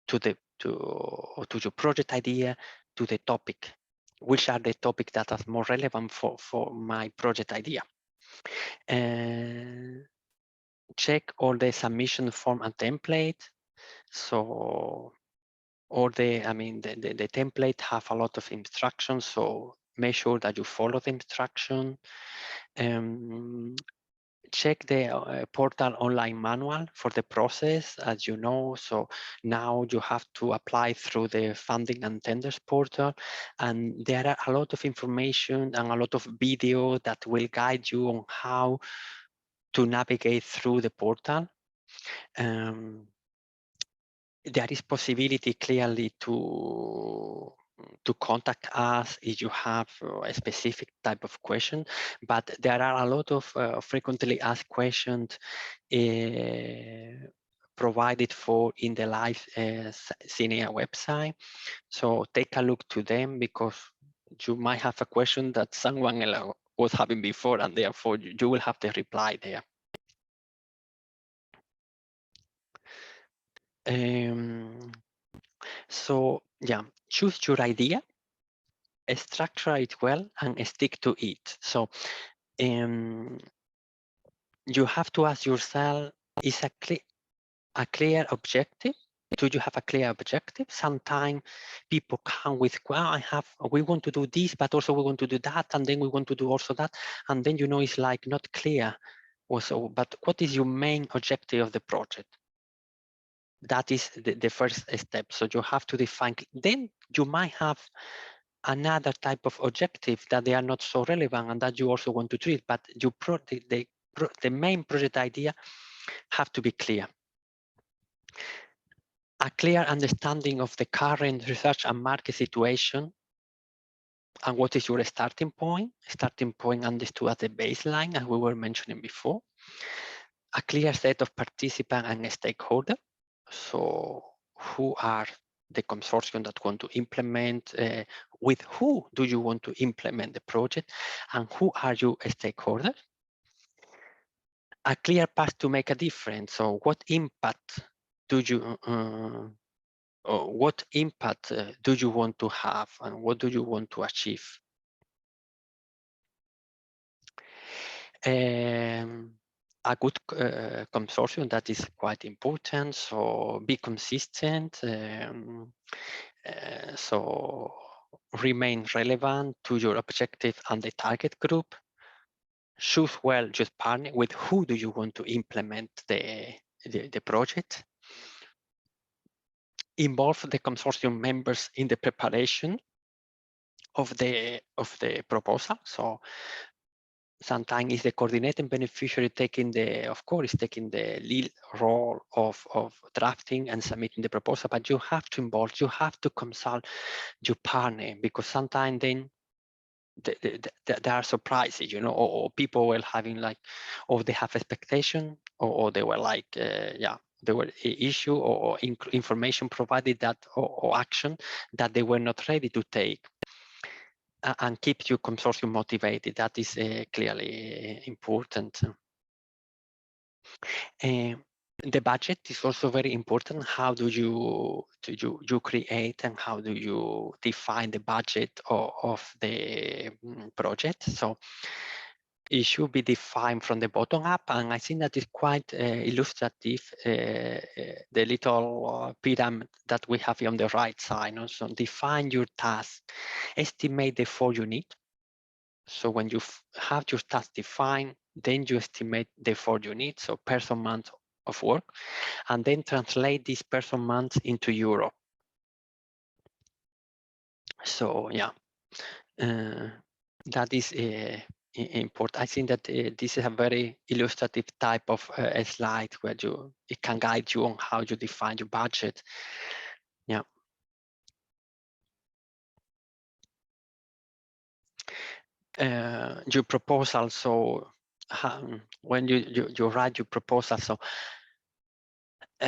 to your project idea, to the topic. Which are the topics that are more relevant for my project idea? And check all the submission form and template. So or the template have a lot of instructions, so make sure that you follow the instruction. Check the portal online manual for the process, as you know. So now you have to apply through the funding and tenders portal, and there are a lot of information and a lot of video that will guide you on how to navigate through the portal. There is possibility clearly to contact us if you have a specific type of question, but there are a lot of frequently asked questions provided for in the LIFE CINEA website. So take a look to them, because you might have a question that someone else was having before, and therefore you will have the reply there. So yeah, choose your idea, structure it well, and stick to it. So you have to ask yourself, is a clear objective? Do you have a clear objective? Sometimes people come with, well, we want to do this, but also we want to do that, and then we want to do also that, and then it's like not clear. Also, but what is your main objective of the project? That is the first step. So you have to define. Then you might have another type of objective that they are not so relevant and that you also want to treat, but the main project idea have to be clear. A clear understanding of the current research and market situation, and what is your starting point? Starting point understood as the baseline, as we were mentioning before. A clear set of participants and stakeholders. So who are the consortium that want to implement, with who do you want to implement the project, and who are your stakeholders? A clear path to make a difference. So what impact do you want to have, and what do you want to achieve? A good consortium, that is quite important. So be consistent. So remain relevant to your objective and the target group. Choose well just partner with who do you want to implement the project. Involve the consortium members in the preparation of the proposal. So sometimes it's the coordinating beneficiary taking the lead role of drafting and submitting the proposal, but you have to consult your partner, because sometimes then there are surprises, or people were having like, or they have expectation, or they were like, there were issue or information provided that or action that they were not ready to take. And keep your consortium motivated. That is clearly important. The budget is also very important. How do you create, and how do you define the budget of the project? So it should be defined from the bottom up, and I think that is quite illustrative, the little pyramid that we have on the right side. So define your task, estimate the effort you need. So when you have your task defined, then you estimate the effort you need, so person months of work, and then translate these person months into euro. So yeah, that is important. I think that this is a very illustrative type of slide where it can guide you on how you define your budget. Yeah. Your proposal. So when you write your proposal, so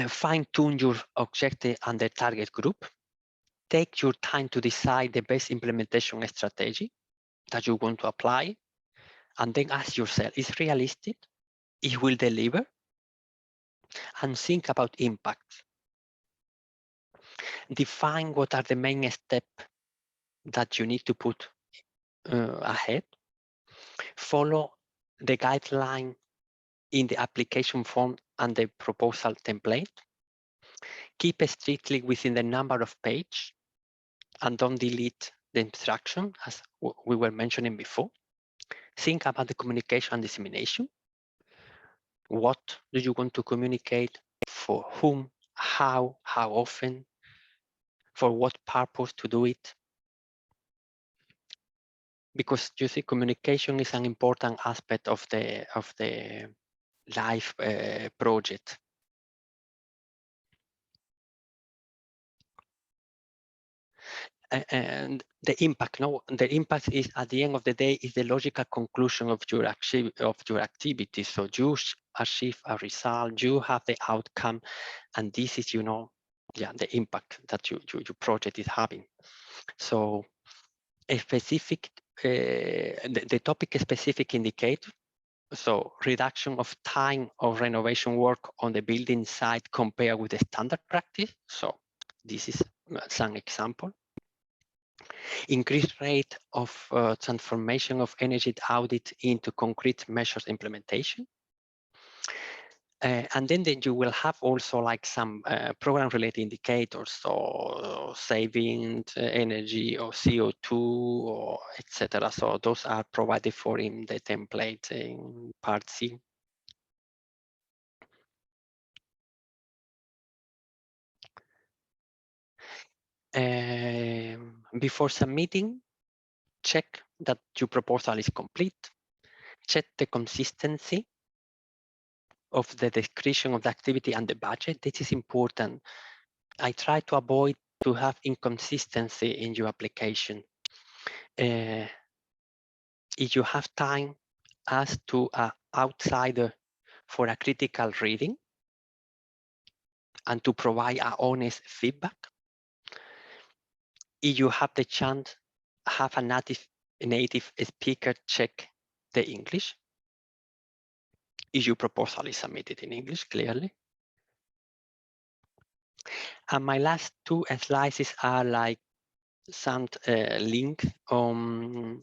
fine tune your objective and the target group. Take your time to decide the best implementation strategy that you want to apply, and then ask yourself, is it realistic? It will deliver? And think about impact. Define what are the main steps that you need to put ahead. Follow the guideline in the application form and the proposal template. Keep strictly within the number of pages and don't delete the instruction, as we were mentioning before. Think about the communication and dissemination. What do you want to communicate? For whom? How often? For what purpose to do it? Because you see, communication is an important aspect of the LIFE project. And the impact, the impact is, at the end of the day, is the logical conclusion of your activity. So you achieve a result, you have the outcome, and this is, the impact that your project is having. So a specific, the topic specific indicator. So reduction of time of renovation work on the building site compared with the standard practice. So this is some example. Increased rate of transformation of energy audit into concrete measures implementation. And then you will have also like some program-related indicators, so saving energy or CO2 or etc. So those are provided for in the template in part C. Before submitting, check that your proposal is complete. Check the consistency of the description of the activity and the budget. This is important. I try to avoid to have inconsistency in your application. If you have time, ask to an outsider for a critical reading and to provide an honest feedback. If you have the chance, have a native speaker check the English. If your proposal is submitted in English, clearly. And my last two slides are like some link on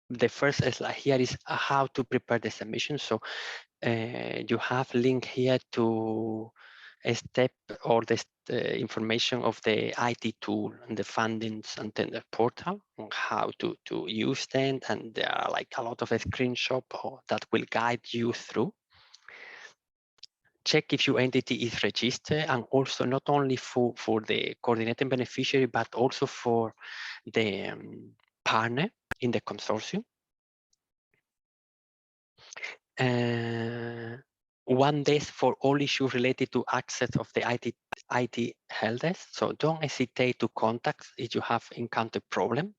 the first slide here is how to prepare the submission. So you have link here to a step or the information of the IT tool and the fundings and tender portal on how to use them. And there are like a lot of screenshots that will guide you through. Check if your entity is registered, and also not only for the coordinating beneficiary, but also for the partner in the consortium. One desk for all issues related to access of the IT help desk. So don't hesitate to contact if you have encountered problem.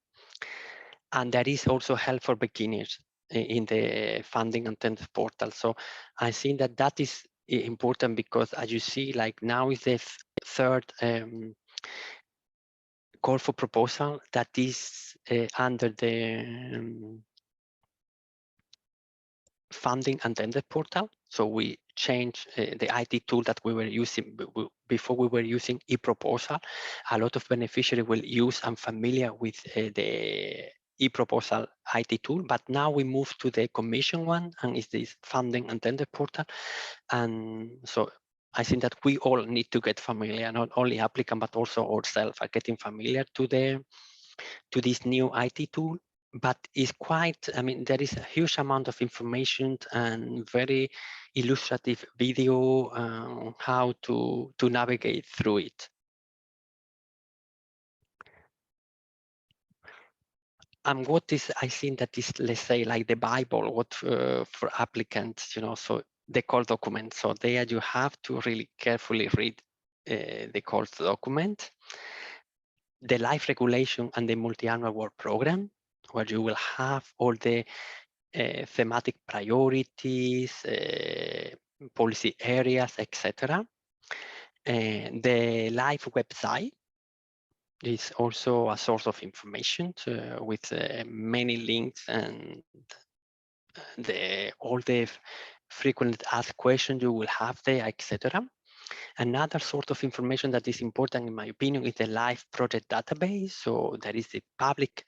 And there is also help for beginners in the funding and tender portal. So I think that is important because, as you see, like now is the third call for proposal that is under the funding and tender portal. So we changed the IT tool that we were using before. We were using e-proposal. A lot of beneficiaries will use and familiar with the e-proposal IT tool, but now we move to the commission one, and it's this funding and tender portal. And so I think that we all need to get familiar, not only applicant, but also ourselves are getting familiar to this new IT tool. But it's quite, I mean, there is a huge amount of information and very illustrative video on how to navigate through it. And what is, I think that is, let's say, like the Bible, what for applicants, you know, so the core document. So there you have to really carefully read the core document, the LIFE regulation and the multi-annual work program, where you will have all the thematic priorities, policy areas, etc. The LIFE website is also a source of information with many links and all the frequently asked questions you will have there, etc. Another sort of information that is important, in my opinion, is the LIFE project database. So there is a public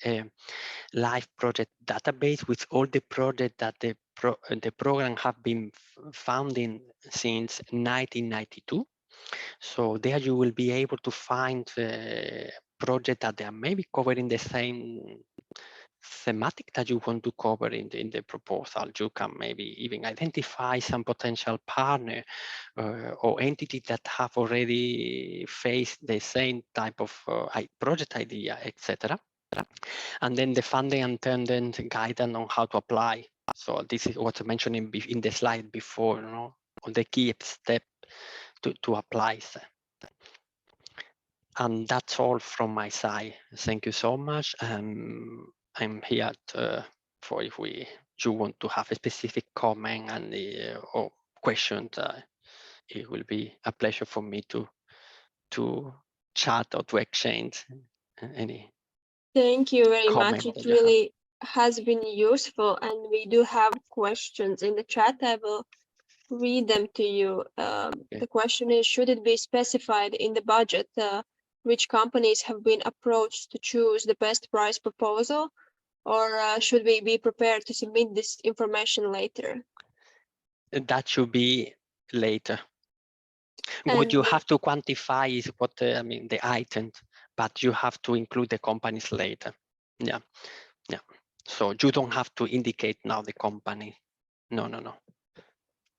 LIFE project database with all the projects that the program have been founding since 1992. So there you will be able to find projects that they are maybe covering the same thematic that you want to cover in the proposal. You can maybe even identify some potential partner or entity that have already faced the same type of project idea, etc. And then the funding and tendence guidance on how to apply. So this is what I mentioned in the slide before, you know, on the key step to apply. And that's all from my side. Thank you so much. I'm here for if you want to have a specific comment and or question. It will be a pleasure for me to chat or to exchange any. Thank you very comment much. It that you have. really has been useful, and we do have questions in the chat. I will read them to you. Okay. The question is, should it be specified in the budget which companies have been approached to choose the best price proposal, or should we be prepared to submit this information later? That should be later. What you have to quantify is what I mean, the items, but you have to include the companies later. Yeah. So you don't have to indicate now the company. No.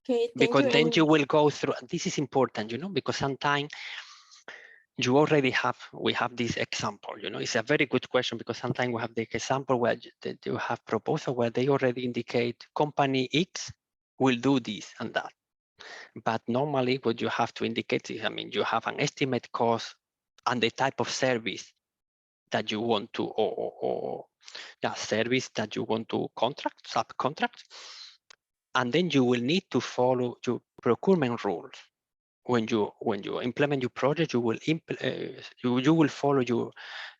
Okay, because then you will go through. This is important, you know, because sometimes you already we have this example, you know. It's a very good question, because sometimes we have the example where you have proposal where they already indicate company X will do this and that. But normally what you have to indicate is, I mean, you have an estimate cost and the type of service that you want to, or service that you want to subcontract. And then you will need to follow your procurement rules. When you implement your project, you will follow your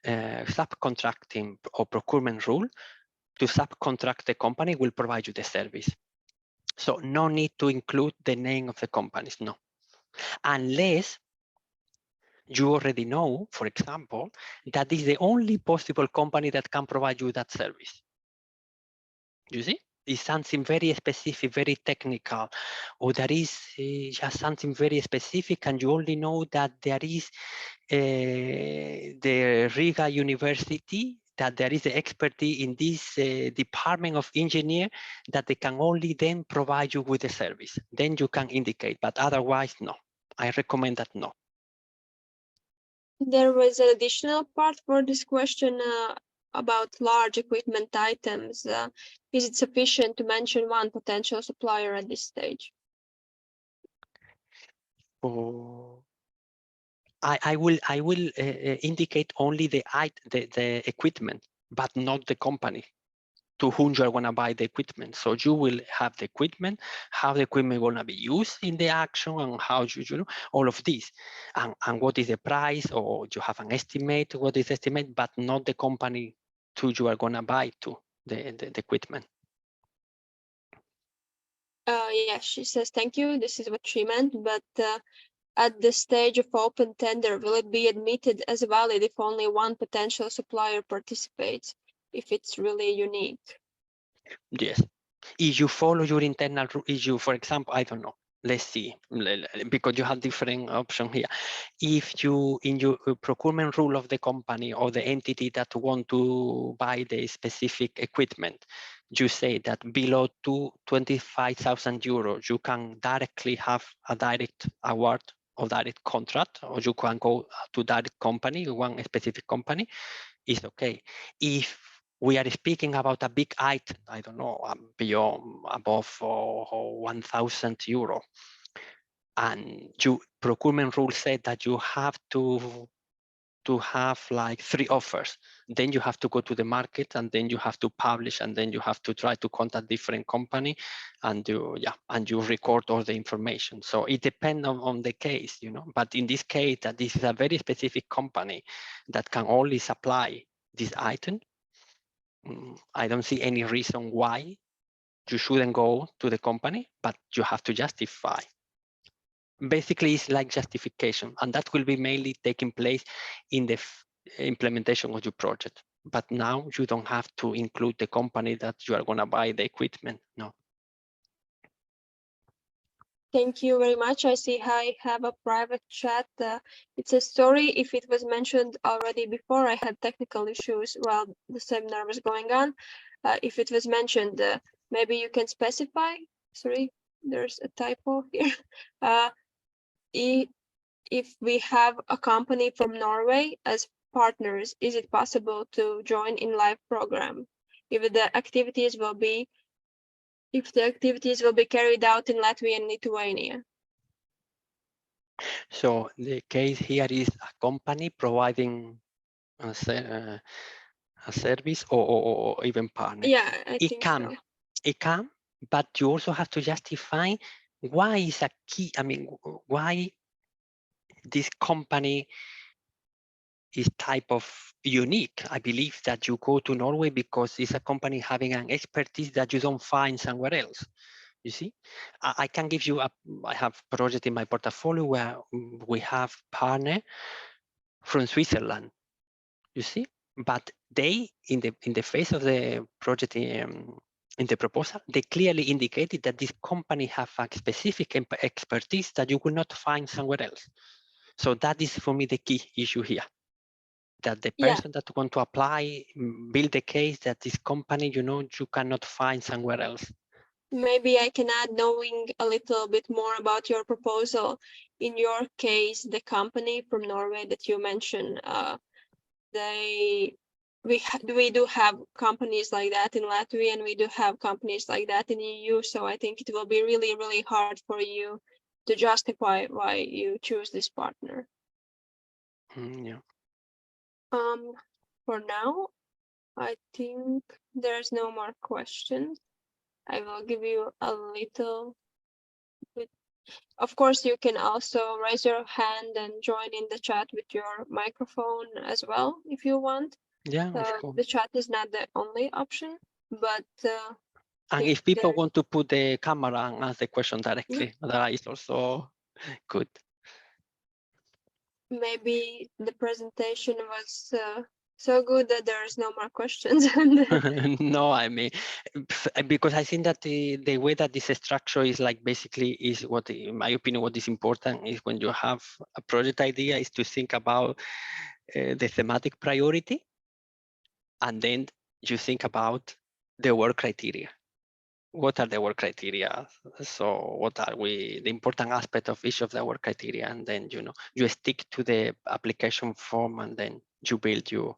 subcontracting or procurement rule. To subcontract, the company will provide you the service. So no need to include the name of the companies, no. Unless you already know, for example, that is the only possible company that can provide you that service. You see? It's something very specific, very technical, or there is just something very specific, and you only know that there is the Riga University, that there is the expertise in this department of engineer, that they can only then provide you with the service. Then you can indicate, but otherwise, no. I recommend that no. There was an additional part for this question about large equipment items. Is it sufficient to mention one potential supplier at this stage? Oh, I will indicate only the equipment, but not the company to whom you are going to buy the equipment. So you will have the equipment, how the equipment going to be used in the action, and how you know, all of this, and what is the price, or you have an estimate, what is the estimate, but not the company to you are going to buy to the equipment. Yeah, she says, thank you. This is what she meant, but at the stage of open tender, will it be admitted as valid if only one potential supplier participates? if it's really unique. Yes. If you follow your internal, if you, for example, I don't know, let's see, because you have different options here. If you, in your procurement rule of the company or the entity that want to buy the specific equipment, you say that below 25,000 euros, you can directly have a direct award or direct contract, or you can go to direct company, one specific company, is okay. If we are speaking about a big item, I don't know, beyond, above 1,000 euro, and you procurement rule said that you have to have like 3 offers, then you have to go to the market, and then you have to publish, and then you have to try to contact different company, and you record all the information. So it depends on the case, you know. But in this case, that this is a very specific company that can only supply this item, I don't see any reason why you shouldn't go to the company, but you have to justify. Basically, it's like justification, and that will be mainly taking place in the implementation of your project. But now you don't have to include the company that you are going to buy the equipment. No. Thank you very much. I see I have a private chat. It's a story. If it was mentioned already before, I had technical issues while the seminar was going on. If it was mentioned, maybe you can specify. Sorry, there's a typo here. If we have a company from Norway as partners, is it possible to join in LIFE program? If the activities will be carried out in Latvia and Lithuania. So the case here is a company providing a service or even partner. Yeah, I think so. It can, but you also have to justify why is a key. I mean, why this company is type of unique. I believe that you go to Norway because it's a company having an expertise that you don't find somewhere else. You see, I can give you I have a project in my portfolio where we have partner from Switzerland. You see, but they in the face of the project in the proposal, they clearly indicated that this company have a specific expertise that you will not find somewhere else. So that is for me the key issue here. That the person that want to apply, build the case that this company, you know, you cannot find somewhere else. Maybe I can add, knowing a little bit more about your proposal. In your case, the company from Norway that you mentioned, we do have companies like that in Latvia, and we do have companies like that in EU. So I think it will be really, really hard for you to justify why you choose this partner. Yeah. For now, I think there's no more questions. I will give you a little bit. Of course, you can also raise your hand and join in the chat with your microphone as well, if you want. Yeah, of course. The chat is not the only option, but and if people want to put the camera and ask the question directly, that is also good. Maybe the presentation was so good that there's no more questions. No, I mean, because I think that the way that this structure is like basically is what, in my opinion, what is important is when you have a project idea is to think about the thematic priority, and then you think about the work criteria. What are the work criteria? So what are the important aspect of each of the work criteria, and then you stick to the application form, and then you build you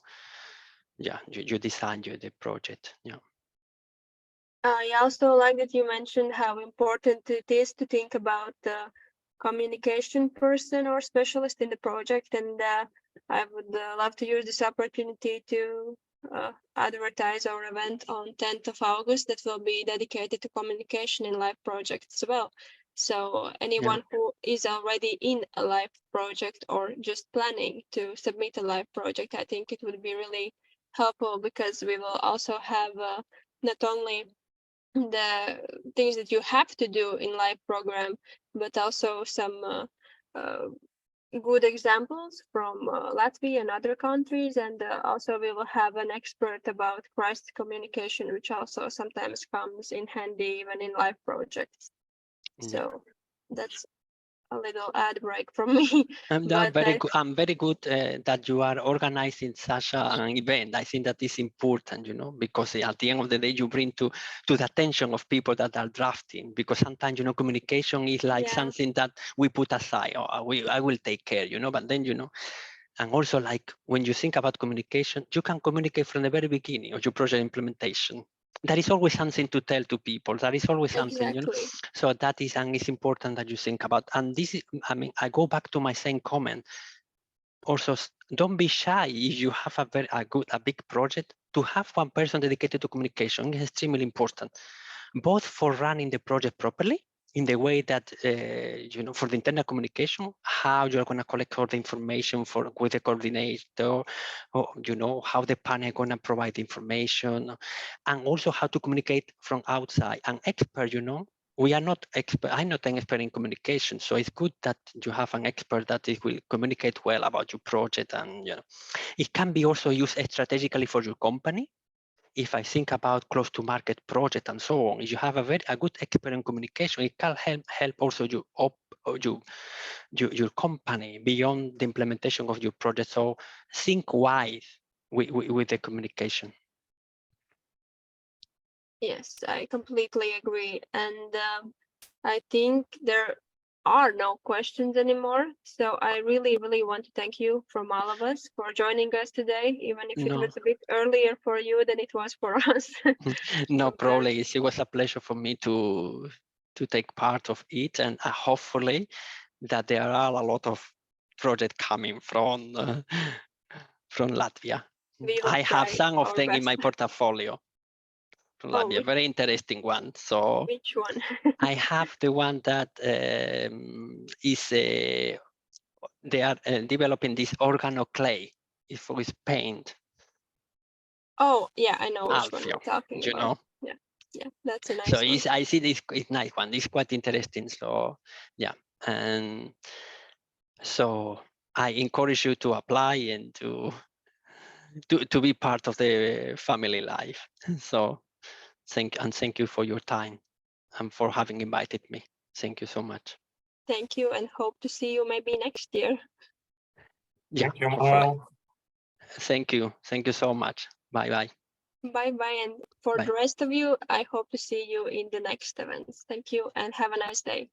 design the project. I also like that you mentioned how important it is to think about the communication person or specialist in the project, and I would love to use this opportunity to advertise our event on 10th of August that will be dedicated to communication in LIFE projects as well. So anyone who is already in a LIFE project or just planning to submit a LIFE project, I think it would be really helpful, because we will also have not only the things that you have to do in LIFE program, but also some good examples from Latvia and other countries, and also we will have an expert about crisis communication, which also sometimes comes in handy even in life projects. So that's a little ad break from me. I'm very good that you are organizing such an event. I think that is important, you know, because at the end of the day, you bring to the attention of people that are drafting, because sometimes, you know, communication is like something that we put aside, or I will take care, you know, but then, you know, and also like when you think about communication, you can communicate from the very beginning of your project implementation. There is always something to tell to people. There is always something, you know. So that is, and it's important that you think about. And this is, I mean, I go back to my same comment. Also, don't be shy if you have a big project. To have one person dedicated to communication is extremely important, both for running the project properly, in the way that, you know, for the internal communication, how you're going to collect all the information with the coordinator, or, you know, how the panel going to provide information, and also how to communicate from outside. An expert, you know, we are not expert. I'm not an expert in communication, so it's good that you have an expert that will communicate well about your project, and, you know, it can be also used strategically for your company. If I think about close to market project and so on, if you have a good expert in communication, it can help also your company beyond the implementation of your project. So think wise with the communication. Yes, I completely agree. And I think there are no questions anymore. So I really, really want to thank you from all of us for joining us today, even if it was a bit earlier for you than it was for us. No problem. It was a pleasure for me to take part of it, and hopefully that there are a lot of projects coming from Latvia. I have some of them in my portfolio. From Latvia, very interesting one. So which one? I have the one that is they are developing this organo clay with paint. Oh yeah, I know which one Alfio, you're talking you about. know. Yeah, that's a nice So one. I see this it's nice one. It's quite interesting. So yeah, and so I encourage you to apply and to be part of the family life. So thank you for your time and for having invited me. Thank you so much. Thank you, and hope to see you maybe next year. Yeah, thank you, Manuel. Thank you. Thank you so much. Bye-bye. Bye-bye. And for the rest of you, I hope to see you in the next events. Thank you and have a nice day.